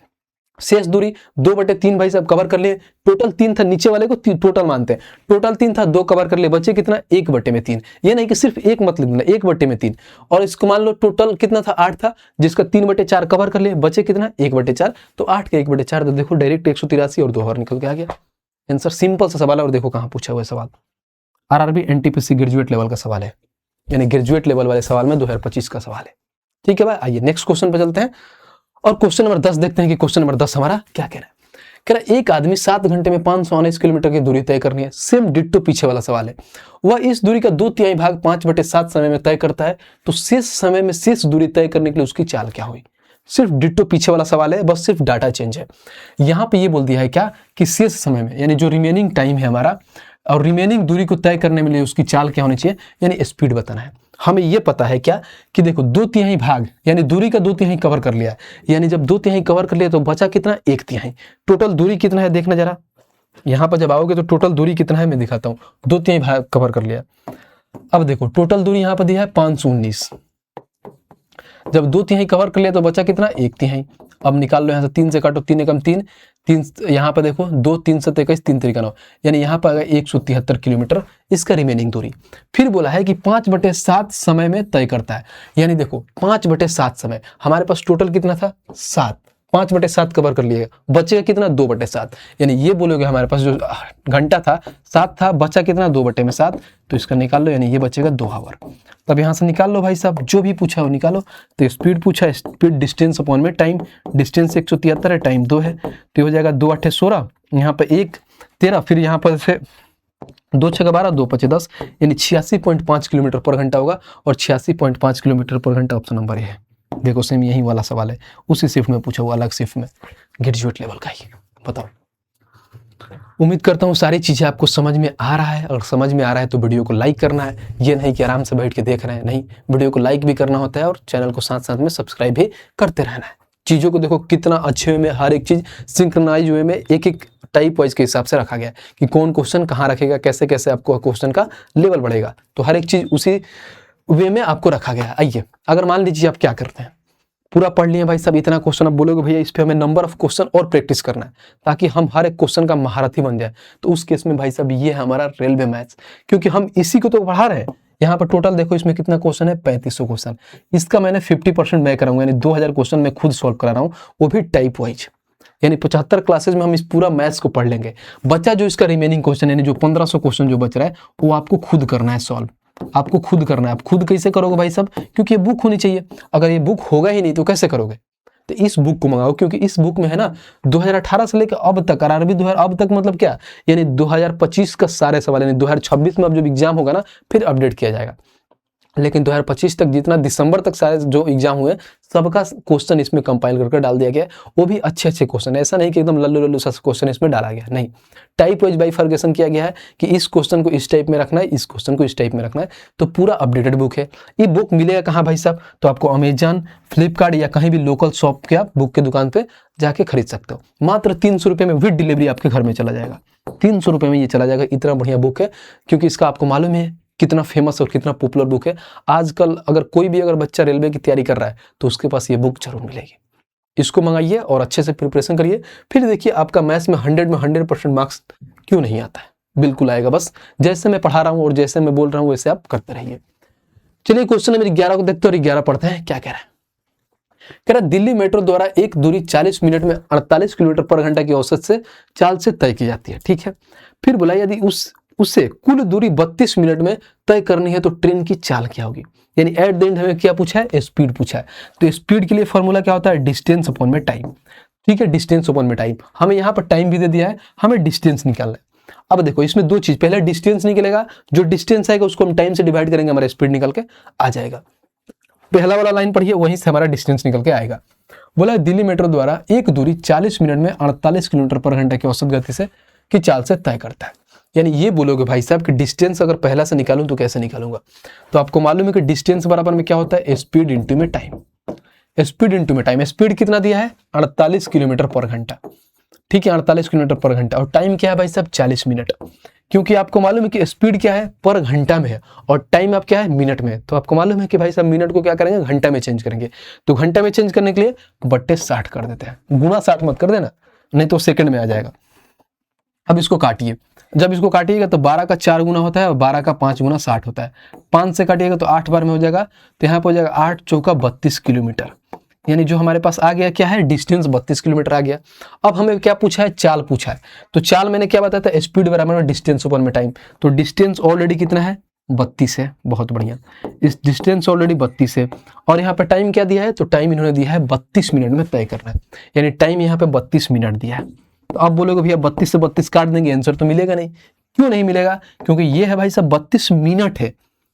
शेष दूरी 2/3 भाई साहब कवर कर लिए, टोटल 3 था, नीचे वाले को टोटल मानते हैं, टोटल 3 था, 2 कवर कर लिए, बचे कितना 1/3। ये नहीं कि सिर्फ एक मत लिखना, 1/3। और इसको मान लो टोटल कितना था 8 था, जिसका 3/4 कवर कर लिए, बचे कितना 1/4, तो 8 के 1/4 तो देखो डायरेक्ट 183 और 2 और निकल के आ गया आंसर। सिंपल सा सवाल है और देखो कहां पूछा हुआ है सवाल, आरआरबी एनटीपीसी ग्रेजुएट लेवल का सवाल है, यानी ग्रेजुएट लेवल वाले सवाल में 2025 का सवाल है। ठीक है भाई, आइए नेक्स्ट क्वेश्चन पे चलते हैं और क्वेश्चन नंबर 10 देखते हैं कि क्वेश्चन नंबर 10 हमारा क्या कह रहा है। कह रहा है एक आदमी 7 घंटे में 519 किलोमीटर की दूरी तय करनी है। सेम डिट्टो पीछे वाला सवाल है। वह इस दूरी का 2/3 भाग 5/7 समय में तय करता है तो शेष समय में शेष दूरी तय करने के लिए उसकी चाल क्या हुई। सिर्फ डिट्टो पीछे वाला सवाल है, बस सिर्फ डाटा चेंज है। यहाँ पे ये बोल दिया है क्या कि शेष समय में यानी जो रिमेनिंग टाइम है हमारा और रिमेनिंग दूरी को तय करने में लिए उसकी चाल क्या होनी चाहिए, यानी स्पीड बताना है। हमें ये पता है क्या कि देखो 2/3 भाग यानी दूरी का 2/3 कवर कर लिया, यानी जब 2/3 कवर कर लिया तो बचा कितना 1/3। टोटल दूरी कितना है देखना जरा, यहाँ पर जब आओगे तो टोटल दूरी कितना है मैं दिखाता हूँ। 2/3 भाग कवर कर लिया, अब देखो टोटल दूरी यहाँ पर दिया है 519, जब 2/3 कवर कर लिया तो बचा कितना 1/3। अब निकाल लो यहाँ से, 3 से काटो, 3 एकम 3, 3 यहाँ पर देखो 2 3 7 21, 3 3 9 यानी यहाँ पर आ गया 173 किलोमीटर इसका रिमेनिंग दूरी। फिर बोला है कि 5/7 समय में तय करता है, यानी देखो 5/7 समय, हमारे पास टोटल कितना था 7, 5/7 कवर कर लिएगा, बचेगा कितना 2/7, यानी ये बोलोगे हमारे पास जो घंटा था 7 था, बचा कितना 2/7, तो इसका निकाल लो, यानी ये बचेगा 2 आवर। तब यहाँ से निकाल लो भाई साहब, जो भी पूछा है वो निकालो। तो स्पीड पूछा है, स्पीड डिस्टेंस अपॉन में टाइम, डिस्टेंस 173 है, टाइम 2 है, तो हो जाएगा 2 8 16, यहाँ पर 1 13, फिर यहाँ पर से 2 6 12, 2 5 10 यानी 86.5 किलोमीटर पर घंटा होगा और 86.5 किलोमीटर पर घंटा ऑप्शन नंबर ये है। देखो सेम यही वाला सवाल है, उसी शिफ्ट में पूछा हुआ, अलग शिफ्ट में, ग्रेजुएट लेवल का ही। बताओ, उम्मीद करता हूँ सारी चीज़ें आपको समझ में आ रहा है, और समझ में आ रहा है तो वीडियो को लाइक करना है। ये नहीं कि आराम से बैठ के देख रहे हैं, नहीं, वीडियो को लाइक भी करना होता है और चैनल को साथ साथ में सब्सक्राइब भी करते रहना है। चीज़ों को देखो कितना अच्छे वे में, हर एक चीज़ सिंक्रोनाइज वे में, एक एक टाइप वाइज के हिसाब से रखा गया है कि कौन क्वेश्चन कहाँ रखेगा, कैसे कैसे आपको क्वेश्चन का लेवल बढ़ेगा, तो हर एक चीज़ उसी वे में आपको रखा गया है। आइए, अगर मान लीजिए आप क्या करते हैं, पूरा पढ़ लिए भाई साहब, इतना क्वेश्चन आप बोलोगे भैया इस पे हमें नंबर ऑफ क्वेश्चन और प्रैक्टिस करना है ताकि हम हर एक क्वेश्चन का महारथी बन जाए, तो उस केस में भाई साहब ये है हमारा रेलवे मैथ्स, क्योंकि हम इसी को तो पढ़ा रहे हैं। यहाँ पर टोटल देखो इसमें कितना क्वेश्चन है, 3500 क्वेश्चन, इसका मैंने 50% मैं कराऊंगा, यानी 2000 क्वेश्चन मैं खुद सॉल्व करा रहा हूँ, वो भी टाइप वाइज, यानी 75 क्लासेज में हम इस पूरा मैथ्स को पढ़ लेंगे। बच्चा जो इसका रिमेनिंग क्वेश्चन यानी जो 1500 क्वेश्चन जो बच रहा है वो आपको खुद करना है सॉल्व, आपको खुद करना है। आप खुद कैसे करोगे भाई साहब, क्योंकि ये बुक होनी चाहिए, अगर ये बुक होगा ही नहीं तो कैसे करोगे, तो इस बुक को मंगाओ, क्योंकि इस बुक में है ना 2018 से लेकर अब तक आरआरबी 2000 अब तक मतलब क्या, यानी 2025 का सारे सवाल, यानी 2026 में अब जब एग्जाम होगा ना फिर अपडेट किया जाएगा, लेकिन 2025 तक जितना दिसंबर तक सारे जो एग्जाम हुए सबका क्वेश्चन इसमें कंपाइल करके डाल दिया गया है। वो भी अच्छे अच्छे क्वेश्चन, ऐसा नहीं कि एकदम लल्लू लल्लू सा क्वेश्चन इसमें डाला गया, नहीं, टाइप वाइज बाइफर्केशन किया गया है कि इस क्वेश्चन को इस टाइप में रखना है, इस क्वेश्चन को इस टाइप में रखना है। तो पूरा अपडेटेड बुक है। ये बुक मिलेगा कहाँ भाई साहब, तो आपको अमेजन, फ्लिपकार्ट या कहीं भी लोकल शॉप के आप बुक के दुकान पे जाके खरीद सकते हो। मात्र 300 रुपये में विद डिलीवरी आपके घर में चला जाएगा। 300 रुपये में ये चला जाएगा। इतना बढ़िया बुक है, क्योंकि इसका आपको मालूम है कितना फेमस और कितना पॉपुलर बुक है। आजकल अगर कोई भी अगर बच्चा रेलवे की तैयारी कर रहा है तो उसके पास ये बुक जरूर मिलेगी। इसको मंगाइए और अच्छे से प्रिपरेशन करिए, फिर देखिए आपका मैथ्स में 100% मार्क्स क्यों नहीं आता है, बिल्कुल आएगा। बस जैसे मैं पढ़ा रहा हूँ और जैसे मैं बोल रहा हूँ वैसे आप करते रहिए। चलिए क्वेश्चन नंबर 11 को देखते हैं और 11 पढ़ते हैं। क्या कह रहा है, कह रहा दिल्ली मेट्रो द्वारा एक दूरी 40 मिनट में 48 किलोमीटर पर घंटा की औसत से चाल से तय की जाती है, ठीक है। फिर बोला यदि उससे कुल दूरी 32 मिनट में तय करनी है तो ट्रेन की चाल क्या होगी। यानी एट द एंड हमें क्या पूछा है, स्पीड पूछा है। तो स्पीड के लिए फॉर्मूला क्या होता है, डिस्टेंस अपॉन में टाइम, ठीक है, डिस्टेंस अपॉन में टाइम। हमें यहाँ पर टाइम भी दे दिया है, हमें डिस्टेंस निकालना है। अब देखो इसमें दो चीज, पहले डिस्टेंस निकलेगा, जो डिस्टेंस आएगा उसको हम टाइम से डिवाइड करेंगे, हमारा स्पीड निकल के आ जाएगा। पहला वाला लाइन पढ़िए, वहीं से हमारा डिस्टेंस निकल के आएगा। बोला दिल्ली मेट्रो द्वारा एक दूरी 40 मिनट में 48 किलोमीटर पर घंटा की औसत गति से की चाल से तय करता है। यानी ये बोलोगे भाई साहब कि डिस्टेंस अगर पहला से निकालूं तो कैसे निकालूंगा, तो आपको मालूम है कि डिस्टेंस बराबर में क्या होता है, स्पीड इंटू में टाइम। स्पीड इंटू में टाइम, स्पीड कितना दिया है 48 किलोमीटर पर घंटा, ठीक है, 48 किलोमीटर पर घंटा। और टाइम क्या है भाई साहब 40 मिनट, क्योंकि आपको मालूम है कि स्पीड क्या है पर घंटा में है और टाइम आप क्या है मिनट में है। तो आपको मालूम है कि भाई साहब मिनट को क्या करेंगे, घंटा में चेंज करेंगे। तो घंटा में चेंज करने के लिए बट्टे 60 कर देते हैं, गुणा 60 मत कर देना, नहीं तो सेकंड में आ जाएगा। अब इसको काटिए, जब इसको काटिएगा तो 12 का 4 गुना होता है और 12 का 5 गुना 60 होता है। 5 से काटिएगा तो 8 बार में हो जाएगा, तो यहाँ पर हो जाएगा 8 चौका 32 किलोमीटर। यानी जो हमारे पास आ गया क्या है, डिस्टेंस 32 किलोमीटर आ गया। अब हमें क्या पूछा है, चाल पूछा है। तो चाल मैंने क्या बताया था, स्पीड बराबर में डिस्टेंस ऊपर में टाइम। तो डिस्टेंस ऑलरेडी कितना है 32 है, बहुत बढ़िया, इस डिस्टेंस ऑलरेडी 32 है। और यहाँ पे टाइम क्या दिया है, तो टाइम इन्होंने दिया है 32 मिनट में तय करना है, यानी टाइम यहाँ पे 32 मिनट दिया है। तो आप बोलोगे भैया 32 से 32 काट देंगे, आंसर तो मिलेगा नहीं। क्यों नहीं मिलेगा, क्योंकि ये है भाई साहब 32 मिनट है,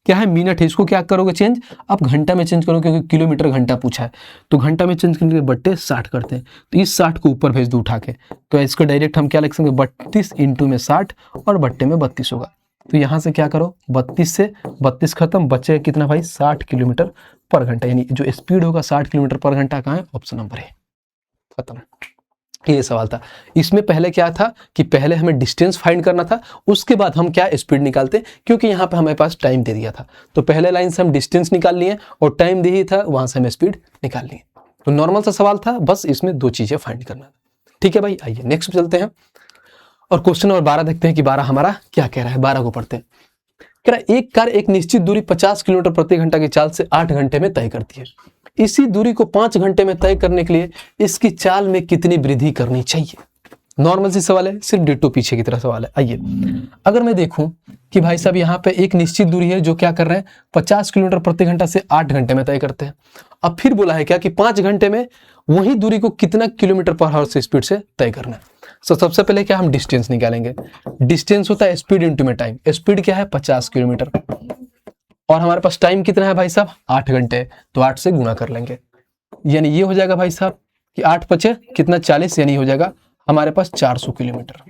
क्या है मिनट है। इसको क्या करोगे चेंज, आप घंटा में चेंज करोगे, क्योंकि किलोमीटर घंटा पूछा है। तो घंटा में चेंज करने के बट्टे 60 करते हैं, तो इस 60 को ऊपर भेज दो उठा के। तो इसको डायरेक्ट हम क्या लिख सकते हैं, 32 इंटू में 60 और बट्टे में 32 होगा। तो यहाँ से क्या करो, 32 से 32 खत्म, बचे कितना भाई 60 किलोमीटर पर घंटा। यानी जो स्पीड होगा 60 किलोमीटर पर घंटा कहाँ है, ऑप्शन नंबर है, खत्म। ये सवाल था। इसमें पहले क्या था कि पहले हमें डिस्टेंस फाइंड करना था, उसके बाद हम क्या स्पीड निकालते, क्योंकि यहाँ पे हमारे पास टाइम दे दिया था। तो पहले लाइन से हम डिस्टेंस निकाल लिए और टाइम दे ही था, वहां से हमें स्पीड निकाल लिए। तो नॉर्मल सा सवाल था, बस इसमें दो चीजें फाइंड करना था। ठीक है भाई, आइए नेक्स्ट चलते हैं और क्वेश्चन नंबर 12 देखते हैं कि 12 हमारा क्या कह रहा है। 12 को पढ़ते हैं। कह रहा है एक कार एक निश्चित दूरी 50 किलोमीटर प्रति घंटा की चाल से 8 घंटे में तय करती है। इसी दूरी को 5 घंटे में तय करने के लिए इसकी चाल में कितनी वृद्धि करनी चाहिए। नॉर्मल सी सवाल है, सिर्फ डिट्टो पीछे की तरह सवाल है। आइए अगर मैं देखूं कि भाई साहब यहाँ पे एक निश्चित दूरी है जो क्या कर रहे हैं 50 किलोमीटर प्रति घंटा से 8 घंटे में तय करते हैं। अब फिर बोला है क्या कि 5 घंटे में वही दूरी को कितना किलोमीटर पर आवर से स्पीड से तय करना है। तो सबसे पहले क्या हम डिस्टेंस निकालेंगे। डिस्टेंस होता है स्पीड इंटू में टाइम। स्पीड क्या है 50 किलोमीटर और हमारे पास टाइम कितना है भाई साहब 8 घंटे, तो 8 से गुणा कर लेंगे। यानी ये हो जाएगा भाई साहब कि 8 पचे कितना 40, यानी हो जाएगा हमारे पास 400 किलोमीटर।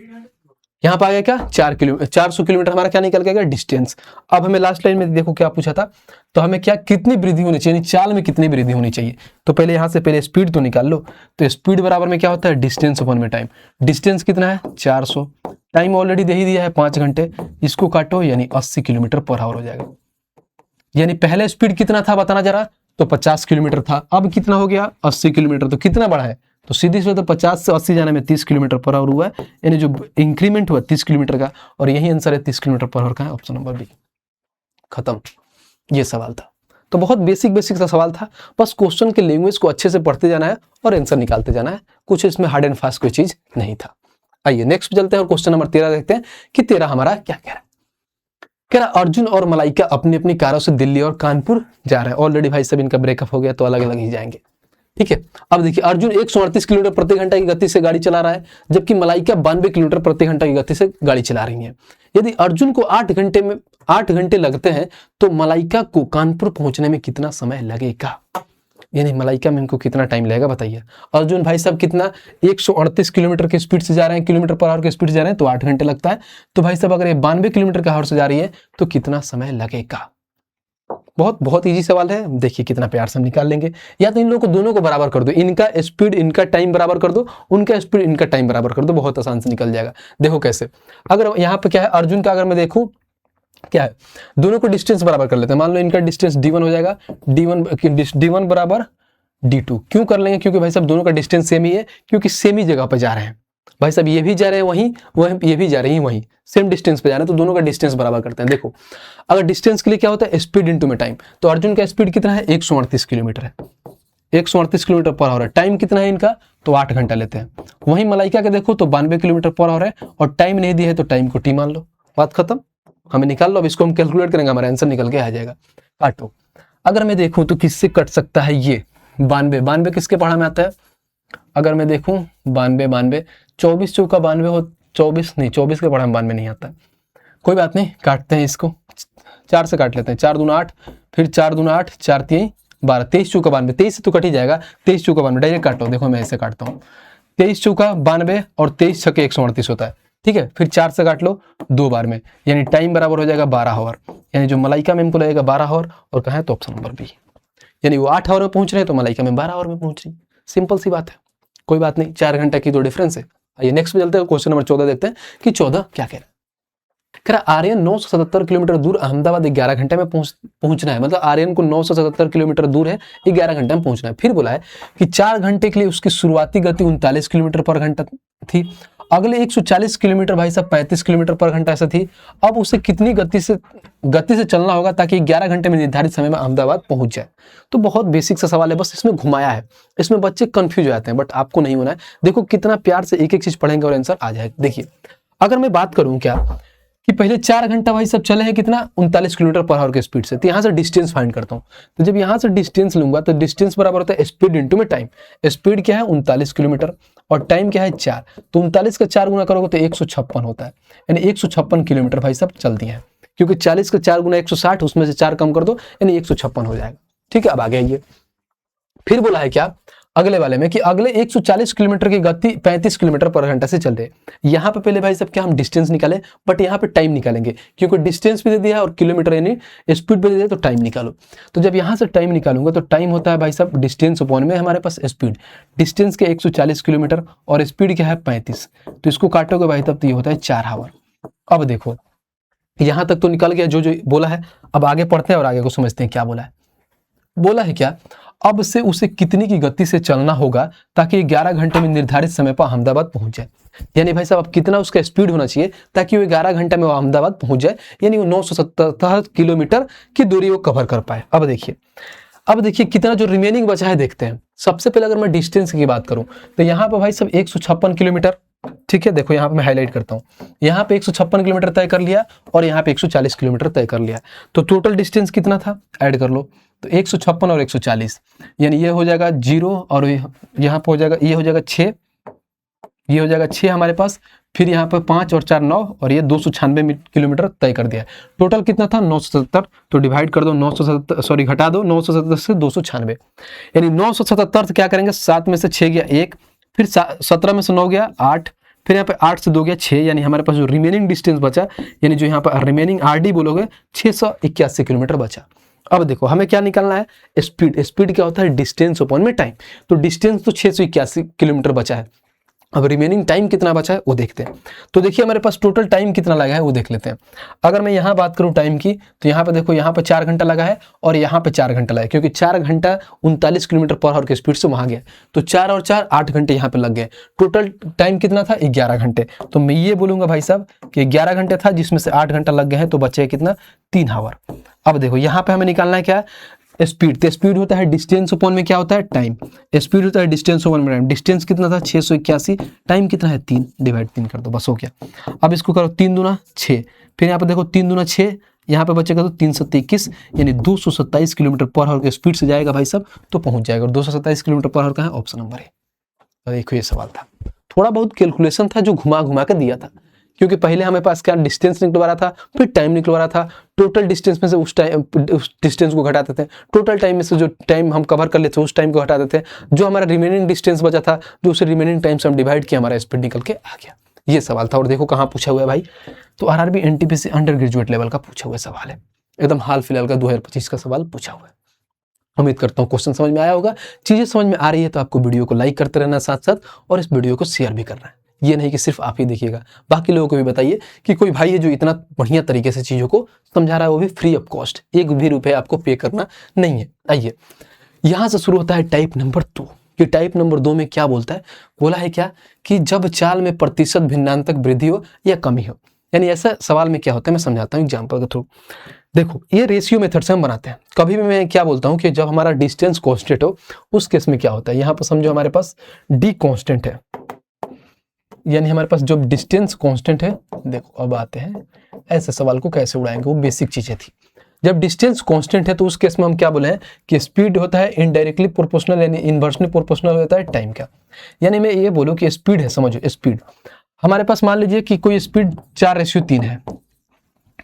यहाँ पर आ गया क्या 400 किलोमीटर हमारा क्या निकल गया डिस्टेंस। अब हमें लास्ट लाइन में देखो क्या पूछा था, तो हमें क्या कितनी वृद्धि होनी चाहिए, चाल में कितनी वृद्धि होनी चाहिए। तो पहले यहाँ से पहले स्पीड तो निकाल लो। तो स्पीड बराबर में क्या होता है डिस्टेंस अपॉन में टाइम। डिस्टेंस कितना है 400, टाइम ऑलरेडी दे ही दिया है 5 घंटे, इसको काटो यानी 80 किलोमीटर पर आवर हो जाएगा। यानी पहले स्पीड कितना था बताना जरा, तो 50 किलोमीटर था, अब कितना हो गया 80 किलोमीटर। तो कितना बढ़ा है, तो सीधी से तो 50 से 80 जाने में 30 किलोमीटर पर आवर हुआ है, यानी जो इंक्रीमेंट हुआ 30 किलोमीटर का, और यही आंसर है 30 किलोमीटर पर आवर का है, ऑप्शन नंबर बी। खत्म, ये सवाल था। तो बहुत बेसिक सा सवाल था, बस क्वेश्चन के लैंग्वेज को अच्छे से पढ़ते जाना है और आंसर निकालते जाना है, कुछ इसमें हार्ड एंड फास्ट कोई चीज नहीं था। आइए नेक्स्ट चलते हैं और क्वेश्चन नंबर 13 देखते हैं कि 13 हमारा क्या कह रहा है। कह रहा अर्जुन और मलाइका अपनी अपनी कारों से दिल्ली और कानपुर जा रहे हैं। ऑलरेडी भाई सब इनका ब्रेकअप हो गया तो अलग अलग ही जाएंगे। ठीक है। अब देखिए अर्जुन 138 किलोमीटर प्रति घंटा की गति से गाड़ी चला रहा है, जबकि मलाइका 92 किलोमीटर प्रति घंटा की गति से गाड़ी चला रही है। यदि अर्जुन को 8 घंटे लगते हैं तो मलाइका को कानपुर पहुंचने में कितना समय लगेगा? यानी मलाइका में इनको कितना टाइम लगेगा बताइए। अर्जुन भाई साहब कितना 138 किलोमीटर की स्पीड से जा रहे हैं, किलोमीटर पर आवर की स्पीड से जा रहे हैं, तो 8 घंटे लगता है। तो भाई साहब अगर ये 92 किलोमीटर का आवर से जा रही है तो कितना समय लगेगा? बहुत बहुत इजी सवाल है, देखिए कितना प्यार से हम निकाल लेंगे। या तो इन लोगों को दोनों को बराबर कर दो, इनका स्पीड इनका टाइम बराबर कर दो, उनका स्पीड इनका टाइम बराबर कर दो, बहुत आसान से निकल जाएगा। देखो कैसे, अगर यहाँ पे क्या है अर्जुन का, अगर मैं देखूं क्या है, दोनों को डिस्टेंस बराबर कर लेते हैं। मान लो इनका डिस्टेंस d1 हो जाएगा, d1 बराबर d2। क्यों कर लेंगे? क्योंकि भाई साहब दोनों का डिस्टेंस सेम ही है, क्योंकि सेम ही जगह पर जा रहे हैं। भाई साहब ये भी जा रहे हैं वहीं, ये भी जा रही है वहीं, सेम डिस्टेंस पे जा रहे हैं, तो दोनों का डिस्टेंस बराबर करते हैं। देखो अगर डिस्टेंस के लिए क्या होता है, स्पीड इंटू में टाइम, तो अर्जुन का स्पीड कितना है 138 किलोमीटर है, 138 किलोमीटर पर आवर है। टाइम कितना है इनका, तो 8 घंटा लेते हैं। वहीं मलाइका के देखो तो 92 किलोमीटर पर आवर है, और टाइम नहीं दिया है तो टाइम को टी मान लो, बात खत्म। हमें निकाल लो, अब इसको हम कैलकुलेट करेंगे, हमारा आंसर निकल के आ जाएगा। काटो। अगर मैं देखूं तो किससे कट सकता है ये 92 किसके पढ़ा में आता है? अगर मैं देखूं 92 24 चौका 92 हो, 24 के पढ़ा में 92 नहीं आता है। कोई बात नहीं, काटते हैं इसको, 4 से काट लेते हैं। 4 दूना 8, फिर 4 दूना 8, 4 3 12, 23 चौका 92, 23 से तो कट ही जाएगा, 23 चौका 92 डायरेक्ट काटो। देखो मैं ऐसे काटता हूँ, 23 चौका 92 और 23 छक्के 138 होता है, ठीक है। फिर 4 से काट लो 2 बार में, यानी टाइम बराबर हो जाएगा 12 आवर, यानी जो मलाइका में इनको लगेगा 12 आवर, और कहाँ है तो ऑप्शन नंबर बी, यानी वो 8 आवर में पहुंच रहे हैं तो मलाइका में 12 आवर में पहुंच रही। सिंपल सी बात है, कोई बात नहीं, 4 घंटे की तो डिफरेंस है। आइए नेक्स्ट पे चलते हैं, क्वेश्चन नंबर 14 देखते हैं कि 14 क्या कह रहा है। कह रहा आर्यन 977 किलोमीटर दूर अहमदाबाद 11 घंटे में पहुंचना है। मतलब आर्यन को 977 किलोमीटर दूर है, 11 घंटे में पहुंचना है। फिर बोला है कि 4 घंटे के लिए उसकी शुरुआती गति 39 किलोमीटर पर घंटा थी, अगले 140 किलोमीटर भाई साहब 35 किलोमीटर पर घंटा ऐसा थी। अब उसे कितनी गति से चलना होगा ताकि 11 घंटे में निर्धारित समय में अहमदाबाद पहुंच जाए? तो बहुत बेसिक सा सवाल है, बस इसमें घुमाया है, इसमें बच्चे कंफ्यूज हो जाते हैं, बट आपको नहीं होना है। देखो कितना प्यार से एक एक चीज पढ़ेंगे और आंसर आ जाएगा। देखिए अगर मैं बात करूं क्या कि पहले 4 घंटा भाई सब चले हैं कितना 39 किलोमीटर पर आवर के स्पीड से, तो यहाँ से डिस्टेंस फाइंड करता हूँ। तो जब यहाँ से डिस्टेंस लूंगा तो डिस्टेंस बराबर होता है स्पीड इंटू में टाइम। स्पीड क्या है 39 किलोमीटर और टाइम क्या है 4, तो 39 का 4 गुना करोगे तो 156 होता है, यानी 156 किलोमीटर भाई सब चल दिए हैं। क्योंकि 40 का 4 गुना 160, उसमें से 4 कम कर दो यानी 156 हो जाएगा। ठीक है, अब आगे आइए। फिर बोला है क्या अगले वाले में कि अगले 140 किलोमीटर की गति 35 किलोमीटर पर घंटा से चल रहे। यहाँ पे पहले भाई साहब क्या हम डिस्टेंस निकालें, बट यहाँ पे टाइम निकालेंगे, क्योंकि डिस्टेंस भी दे दिया है और किलोमीटर यानी स्पीड भी दे दिया, तो टाइम निकालो। तो जब यहाँ से टाइम निकालूंगा तो टाइम होता है भाई साहब डिस्टेंस अपॉन में हमारे पास स्पीड। डिस्टेंस के 140 किलोमीटर और स्पीड क्या है 35, तो इसको काटोगे भाई तब तो ये होता है 4 आवर। अब देखो यहाँ तक तो निकल गया जो जो बोला है। अब आगे पढ़ते हैं और आगे को समझते हैं क्या बोला है। बोला है क्या अब से उसे कितनी की गति से चलना होगा ताकि 11 घंटे में निर्धारित समय पर अहमदाबाद पहुंच जाए। यानी भाई साहब अब कितना उसका स्पीड होना चाहिए ताकि वो 11 घंटे में वो अहमदाबाद पहुंच जाए, यानी वो 977 किलोमीटर की दूरी वो कवर कर पाए। अब देखिए कितना जो रिमेनिंग बचा है देखते हैं। सबसे पहले अगर मैं डिस्टेंस की बात करूं तो यहाँ पर भाई साहब 156 किलोमीटर, ठीक है। देखो यहाँ पे मैं हाईलाइट करता हूँ, यहाँ पे 156 किलोमीटर तय कर लिया और यहाँ पे 140 किलोमीटर तय कर लिया, तो टोटल डिस्टेंस कितना था ऐड कर लो। तो 156 और 140 यानी ये हो जाएगा 0 और यहाँ पे हो जाएगा ये हो जाएगा 6, ये हो जाएगा 6 हमारे पास। फिर यहाँ पे 5 और 4 9 और ये 296 किलोमीटर तय कर दिया। टोटल कितना था 977, तो डिवाइड कर दो 977, सॉरी घटा दो 977 से 296, यानी 977 से क्या करेंगे 7 में से 6 गया 1, फिर 17 में से 9 गया 8, फिर यहाँ पे 8 से 2 गया 6, यानी हमारे पास जो रिमेनिंग डिस्टेंस बचा, यानी जो यहाँ पर रिमेनिंग आरडी बोलोगे 681 किलोमीटर बचा। अब देखो हमें क्या निकालना है स्पीड। स्पीड क्या होता है डिस्टेंस अपॉन में टाइम, तो डिस्टेंस तो 681 किलोमीटर बचा है। अब रिमेनिंग टाइम कितना बचा है वो देखते हैं। तो देखिए हमारे पास टोटल टाइम कितना लगा है वो देख लेते हैं। अगर मैं यहाँ बात करूँ टाइम की तो यहाँ पे देखो यहाँ पे 4 घंटा लगा है और यहाँ पे 4 घंटा लगा है, क्योंकि 4 घंटा 39 किलोमीटर पर आवर की स्पीड से वहाँ गया, तो 4 और 4 8 घंटे यहाँ पे लग गए। टोटल टाइम कितना था 11 घंटे। तो मैं ये बोलूँगा भाई साहब कि 11 घंटे था जिसमें से 8 घंटा लग गए हैं, तो बचे कितना 3 आवर। अब देखो यहाँ पे हमें निकालना है क्या स्पीड। तो स्पीड होता है डिस्टेंस अपॉन में क्या होता है टाइम। स्पीड होता है डिस्टेंस अपॉन में टाइम। डिस्टेंस कितना था 681, टाइम कितना है 3, डिवाइड 3 कर दो बस हो गया। अब इसको करो 3 दूना 6, फिर यहाँ पे देखो 3 दूना 6, यहाँ पे बचेगा तो 323 यानी 227 किलोमीटर पर आवर के स्पीड से जाएगा भाई साहब तो पहुंच जाएगा। और 227 किलोमीटर पर आवर का है ऑप्शन नंबर है। तो देखो ये सवाल था, थोड़ा बहुत कैलकुलेशन था जो घुमा घुमा के दिया था, क्योंकि पहले हमें पास क्या डिस्टेंस निकलवा रहा था, फिर टाइम निकलवा रहा था, टोटल डिस्टेंस में से उस डिस्टेंस को घटाते थे, टोटल टाइम में से जो टाइम हम कवर कर लेते उस टाइम को हटाते थे, जो हमारा रिमेनिंग डिस्टेंस बचा था जो उसे रिमेनिंग टाइम से हम डिवाइड किया, हमारा स्पीड निकल के आ गया। ये सवाल था। और देखो कहाँ पूछा हुआ है भाई, तो RRB NTPC under graduate level का पूछा हुआ सवाल है, एकदम हाल फिलहाल का 2025 का सवाल पूछा हुआ है। उम्मीद करता हूँ क्वेश्चन समझ में आया होगा। चीजें समझ में आ रही है तो आपको वीडियो को लाइक करते रहना साथ साथ, और इस वीडियो को शेयर भी करना है। ये नहीं कि सिर्फ आप ही देखिएगा, बाकी लोगों को भी बताइए कि कोई भाई है जो इतना बढ़िया तरीके से चीजों को समझा रहा है, वो भी फ्री ऑफ कॉस्ट, एक भी रुपये आपको पे करना नहीं है। आइए यहाँ से शुरू होता है टाइप नंबर 2 कि टाइप नंबर 2 में क्या बोलता है, बोला है क्या कि जब चाल में प्रतिशत भिन्नांतक वृद्धि हो या कमी हो। यानी ऐसा सवाल में क्या होता है मैं समझाता हूँ एग्जाम्पल के थ्रू। देखो ये रेशियो मेथड से हम बनाते हैं। कभी भी मैं क्या बोलता हूँ कि जब हमारा डिस्टेंस कांस्टेंट हो उस केस में क्या होता है, यहाँ पर समझो हमारे पास डी कांस्टेंट है, यानी हमारे पास जो डिस्टेंस कांस्टेंट है। देखो अब आते हैं ऐसे सवाल को कैसे उड़ाएंगे, वो बेसिक चीजें थी। जब डिस्टेंस कांस्टेंट है तो उस केस में हम क्या बोले हैं कि स्पीड होता है इनडायरेक्टली प्रोपोर्शनल यानी इनवर्सली प्रोपोर्शनल होता है टाइम का। यानी मैं ये बोलूँ कि स्पीड है, समझो स्पीड हमारे पास, मान लीजिए कि कोई स्पीड 4:3 है,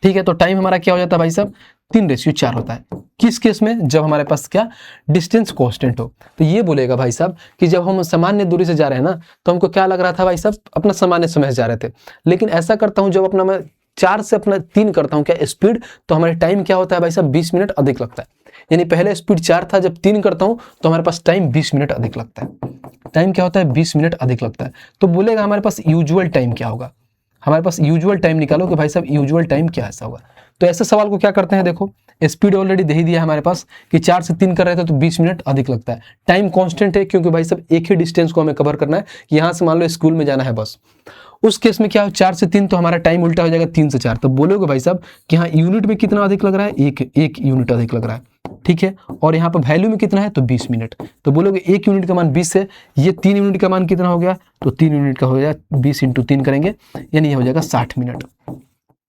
ठीक है, तो टाइम हमारा क्या हो जाता है भाई साहब 3:4 होता है। किस केस में, जब हमारे पास क्या डिस्टेंस कांस्टेंट हो। तो ये बोलेगा भाई साहब कि जब हम सामान्य दूरी से जा रहे हैं ना तो हमको क्या लग रहा था भाई साहब अपना सामान्य समय से जा रहे थे, लेकिन ऐसा करता हूं जब अपना मैं 4 से अपना 3 करता हूं क्या स्पीड, तो हमारे टाइम क्या होता है भाई साहब 20 मिनट अधिक लगता है। यानी पहले स्पीड 4 था, जब 3 करता हूं तो हमारे पास टाइम 20 मिनट अधिक लगता है। टाइम क्या होता है 20 मिनट अधिक लगता है। तो बोलेगा हमारे पास यूजुअल टाइम क्या होगा, हमारे पास यूजुअल टाइम निकालो कि भाई साहब यूजुअल टाइम क्या ऐसा होगा। तो ऐसे सवाल को क्या करते हैं, देखो स्पीड ऑलरेडी दे ही दिया है हमारे पास कि 4 से 3 कर रहे थे तो 20 मिनट अधिक लगता है। टाइम कांस्टेंट है क्योंकि भाई साहब एक ही डिस्टेंस को हमें कवर करना है, यहाँ से मान लो स्कूल में जाना है बस। उस केस में क्या हो 4 से 3 तो हमारा टाइम उल्टा हो जाएगा 3 से 4। तो बोलोगे भाई साहब कि हाँ यूनिट में कितना अधिक लग रहा है, एक यूनिट अधिक लग रहा है, ठीक है। और यहाँ पर वैल्यू में कितना है तो 20 मिनट। तो बोलोगे 1 यूनिट का मान 20 है, ये 3 यूनिट का मान कितना हो गया, तो 3 यूनिट का हो गया 20 × 3 करेंगे यानी ये हो जाएगा 60 मिनट,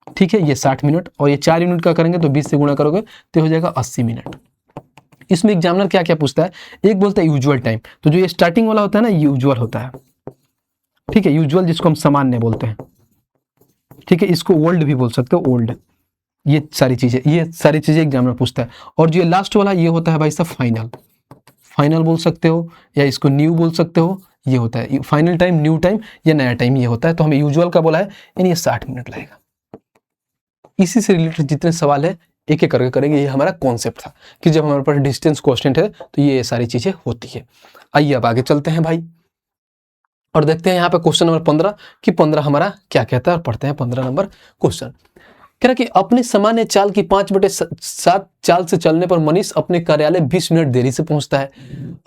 ठीक है, ये 60 मिनट। और ये 4 यूनिट का करेंगे तो 20 से गुणा करोगे तो हो जाएगा 80 मिनट। इसमें एग्जामिनर क्या क्या पूछता है, एक बोलता है यूजुअल टाइम, तो जो ये स्टार्टिंग वाला होता है ना यूजुअल होता है, ठीक है, यूजुअल जिसको हम सामान्य बोलते हैं, ठीक है, इसको ओल्ड भी बोल सकते हो, ओल्ड। ये सारी चीजें एग्जामिनर पूछता है। और जो लास्ट वाला ये होता है भाई साहब फाइनल बोल सकते हो या इसको न्यू बोल सकते हो, ये होता है फाइनल टाइम, न्यू टाइम या नया टाइम ये होता है। तो हमें यूजुअल का बोला है यानी ये 60 मिनट लगेगा। इसी से रिलेटेड जितने सवाल है एक एक करके करेंगे। ये हमारा कॉन्सेप्ट था कि जब हमारे पास डिस्टेंस कांस्टेंट है तो ये सारी चीजें होती है। आइए अब आगे चलते हैं भाई और देखते हैं यहाँ पे क्वेश्चन नंबर 15 कि 15 हमारा क्या कहता है, और पढ़ते हैं 15 नंबर क्वेश्चन। कह रहा कि अपने सामान्य चाल की 5/7 चाल से चलने पर मनीष अपने कार्यालय 20 मिनट देरी से पहुंचता है।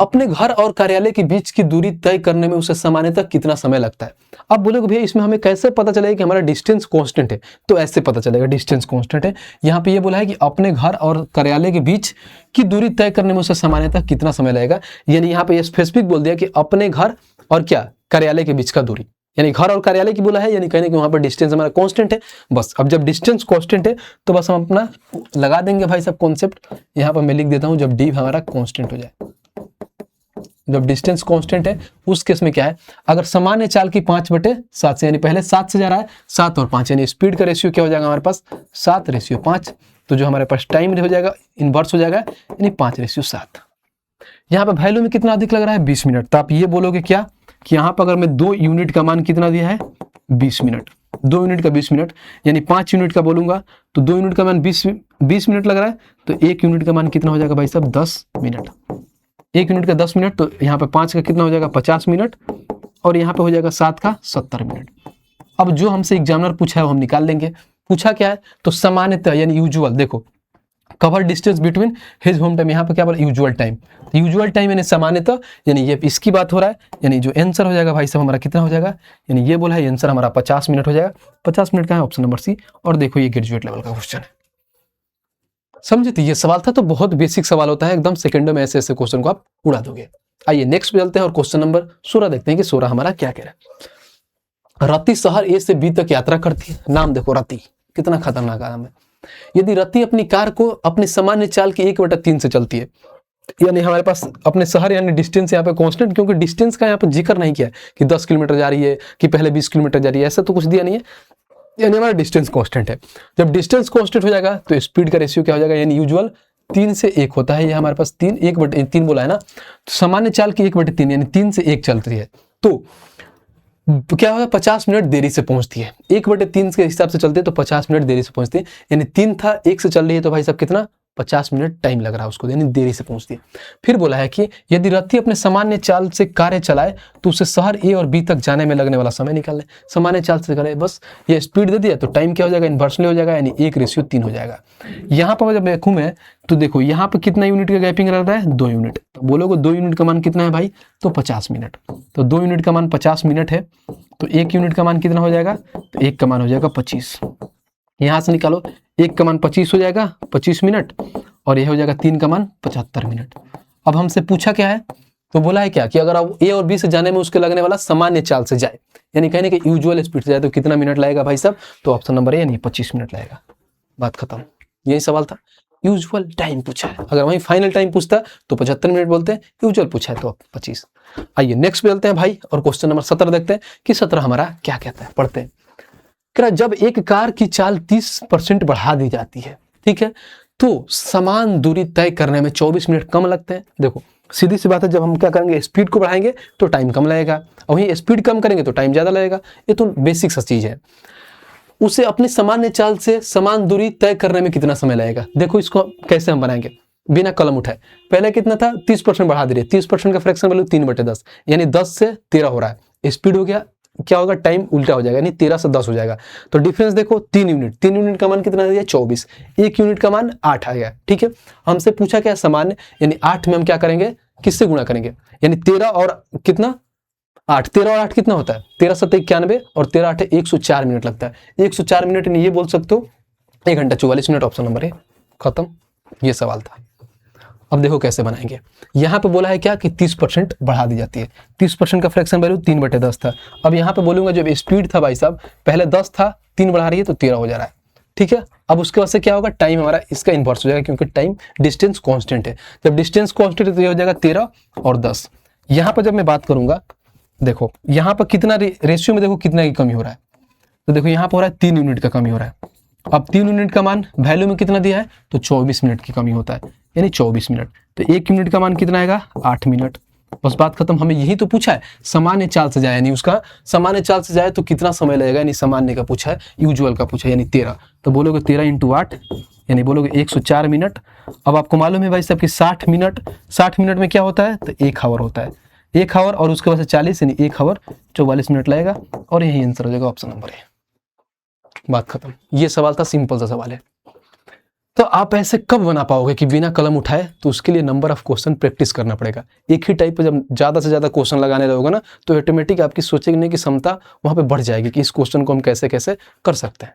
अपने घर और कार्यालय के बीच की दूरी तय करने में उसे सामान्यतः कितना समय लगता है। अब बोलोगे भैया इसमें हमें कैसे पता चलेगा कि हमारा डिस्टेंस कांस्टेंट है, तो ऐसे पता चलेगा डिस्टेंस कांस्टेंट है। यहाँ पे ये बोला है कि अपने घर और कार्यालय के बीच की दूरी तय करने में उसे सामान्यतः कितना समय लगेगा। यानी यहाँ पे ये स्पेसिफिक बोल दिया कि अपने घर और क्या कार्यालय के बीच का दूरी, यानी घर और कार्यालय की बोला है, यानी कहने कि वहां पर डिस्टेंस हमारा कांस्टेंट है। बस अब जब डिस्टेंस कांस्टेंट है तो बस हम अपना लगा देंगे भाई साहब कॉन्सेप्ट। यहाँ पर मैं लिख देता हूं जब डी हमारा कांस्टेंट हो जाए, जब डिस्टेंस कांस्टेंट है उस केस में क्या है, अगर सामान्य चाल की 5/7 से, यानी पहले 7 से जा रहा है 7 और 5, यानी स्पीड का रेशियो क्या हो जाएगा हमारे पास 7:5। तो जो हमारे पास टाइम हो जाएगा इनवर्स हो जाएगा यानी 5:7। यहाँ पे वैल्यू में कितना अधिक लग रहा है 20 मिनट। तो आप ये बोलोगे क्या कि यहाँ पर अगर मैं 2 यूनिट का मान कितना दिया है 20 मिनट, 2 यूनिट का 20 मिनट, यानी 5 यूनिट का बोलूंगा तो 2 यूनिट का मान 20 मिनट लग रहा है, तो 1 यूनिट का मान कितना हो जाएगा भाई साहब 10 मिनट। 1 यूनिट का 10 मिनट, तो यहाँ पे 5 का कितना हो जाएगा 50 मिनट, और यहाँ पे हो जाएगा 7 का 70 मिनट। अब जो हमसे एग्जामिनर पूछा है वो हम निकाल लेंगे। पूछा क्या है तो सामान्यतः यानी यूजुअल, देखो cover distance between his home time, यहाँ पे क्या बोला यूजुअल टाइम। यूजुअल टाइम यानी सामान्यतः, यानी ये इसकी बात हो रहा है, यानी जो आंसर हो जाएगा भाई साहब हमारा कितना हो जाएगा, यानी ये बोला है आंसर हमारा 50 मिनट हो जाएगा। 50 मिनट का है ऑप्शन नंबर सी। और देखो ये ग्रेजुएट लेवल का क्वेश्चन है, समझे। तो ये सवाल था, तो बहुत बेसिक सवाल होता है, एकदम सेकंडों में ऐसे क्वेश्चन को आप उड़ा दोगे। आइए नेक्स्ट पे चलते हैं और क्वेश्चन नंबर 16 देखते हैं कि 16 हमारा क्या कह रहा है। रति शहर ए से बी तक यात्रा करती है। नाम देखो रति, कितना खतरनाक नाम है। यदि रति अपनी कार को अपने सामान्य चाल की 1/3 से चलती है, यानी हमारे पास अपने शहर यानी डिस्टेंस यहाँ पे कांस्टेंट, क्योंकि डिस्टेंस का यहाँ पे जिक्र नहीं किया है कि 10 किलोमीटर जा रही है कि पहले 20 किलोमीटर जा रही है, ऐसा तो कुछ दिया नहीं है, यानी हमारा डिस्टेंस कांस्टेंट है। जब डिस्टेंस कांस्टेंट हो जाएगा तो स्पीड का रेशियो क्या हो जाएगा, यानी यूजुअल 3 से 1 होता है। ये हमारे पास 1/3 बोला है ना, तो सामान्य चाल की 1/3 यानी 3 से 1 चलती है, तो क्या होगा 50 मिनट देरी से पहुंचती है। 1/3 के हिसाब से चलते हैं तो 50 मिनट देरी से पहुंचती है, यानी 3 था 1 से चल रही है तो भाई साहब कितना 50 मिनट टाइम लग रहा है उसको, यानी देरी से पहुंचती है। फिर बोला है कि यदि रथी अपने सामान्य चाल से कार्य चलाए तो उसे शहर ए और बी तक जाने में लगने वाला समय निकालना है। सामान्य चाल से करे, बस ये स्पीड दे दिया तो टाइम क्या हो जाएगा, इन्वर्सली हो जाएगा, यानी 1/3 हो जाएगा। यहाँ पर जब वैक्यूम है तो देखो यहाँ पर कितना यूनिट का गैपिंग रह रहा है, 2 यूनिट। तो बोलोगे 2 यूनिट का मान कितना है भाई, तो 50 मिनट। तो 2 यूनिट का मान 50 मिनट है, तो 1 यूनिट का मान कितना हो जाएगा, तो 1 का मान हो जाएगा 25। यहाँ से निकालो, 1 का मान 25 हो जाएगा, 25 मिनट, और यह हो जाएगा 3 का मान 75 मिनट। अब हमसे पूछा क्या है, तो बोला है क्या कि अगर आप ए और बी से जाने में उसके लगने वाला सामान्य चाल से जाए, यानी कहने कि यूजुअल स्पीड से जाए तो कितना मिनट लगेगा भाई साहब, तो ऑप्शन नंबर ए यानी 25 मिनट लगेगा। बात खत्म, यही सवाल था। यूजुअल टाइम पूछा है, अगर वहीं फाइनल टाइम पूछता तो 75 मिनट बोलते हैं, यूजुअल पूछा है तो 25। आइए नेक्स्ट पे चलते हैं भाई, और क्वेश्चन नंबर 17 देखते हैं कि 17 हमारा क्या कहता है, पढ़ते हैं। जब एक कार की चाल 30% बढ़ा दी जाती है, ठीक है, तो समान दूरी तय करने में 24 मिनट कम लगते हैं। देखो सीधी सी बात है, जब हम क्या करेंगे स्पीड को बढ़ाएंगे तो टाइम कम लगेगा, और वहीं स्पीड कम करेंगे तो टाइम ज्यादा लगेगा। ये तो बेसिक सा चीज है। उसे अपनी सामान्य चाल से समान दूरी तय करने में कितना समय लगेगा, देखो इसको कैसे हम बनाएंगे बिना कलम उठाए। पहले कितना था, 30% बढ़ा दे रही है, 30% का फ्रैक्शन वैल्यू 3/10, यानी 10 से 13 हो रहा है। स्पीड हो गया, क्या होगा, टाइम उल्टा हो जाएगा, यानी 13 से 10 हो जाएगा। तो डिफरेंस देखो 3 यूनिट, 3 यूनिट का मान कितना दिया, 24, 1 यूनिट का मान 8 आ गया। ठीक है, हमसे पूछा क्या, सामान्य, यानी 8 में हम क्या करेंगे, किससे गुणा करेंगे, यानी 13 और कितना 8, 13 और 8 कितना होता है, 13 7 91, और 13 8 104 मिनट लगता है। 104 मिनट, यानी ये बोल सकते हो 1 घंटा 44 मिनट। ऑप्शन नंबर ए खत्म, ये सवाल था। अब देखो कैसे बनाएंगे। यहाँ पे बोला है क्या कि 30% बढ़ा दी जाती है, 30% का फ्रैक्शन वैल्यू 3/10 था। अब यहाँ पे बोलूंगा जब स्पीड था भाई साहब, पहले 10 था, 3 बढ़ा रही है तो 13 हो जा रहा है। ठीक है, अब उसके बाद से क्या होगा, टाइम हमारा इसका इन्वर्स हो जाएगा, क्योंकि टाइम डिस्टेंस कांस्टेंट है। जब डिस्टेंस कांस्टेंट है तो ये हो जाएगा 13 और 10। यहाँ पर जब मैं बात करूंगा, देखो यहाँ पर कितना रेशियो में देखो कितना की कमी हो रहा है, तो देखो यहाँ पर हो रहा है 3 यूनिट का कमी हो रहा है। अब 3 यूनिट का मान वैल्यू में कितना दिया है, तो 24 मिनट की कमी होता है, यानी 24 मिनट। तो 1 यूनिट का मान कितना आएगा, 8 मिनट। बस बात खत्म। हमें यही तो पूछा है, सामान्य चाल से जाए, यानी उसका सामान्य चाल से जाए तो कितना समय लगेगा, यानी सामान्य का पूछा है, यूजुअल का पूछा है, यानी 13। तो बोलोगे 13 × 8, यानी बोलोगे 104 मिनट। अब आपको मालूम है भाई साहब कि 60 मिनट में क्या होता है, तो 1 आवर होता है, 1 आवर, और उसके बाद से 40, यानी 1 आवर 44 मिनट लगेगा, और यही आंसर हो जाएगा ऑप्शन नंबर ए। बात खत्म। ये सवाल था, सिंपल सा सवाल है। तो आप ऐसे कब बना पाओगे कि बिना कलम उठाए, तो उसके लिए नंबर ऑफ क्वेश्चन प्रैक्टिस करना पड़ेगा। एक ही टाइप पे जब ज्यादा से ज्यादा क्वेश्चन लगाने लगोगे ना, तो ऑटोमेटिक आपकी सोचने की क्षमता वहां पे बढ़ जाएगी कि इस क्वेश्चन को हम कैसे कैसे कर सकते हैं।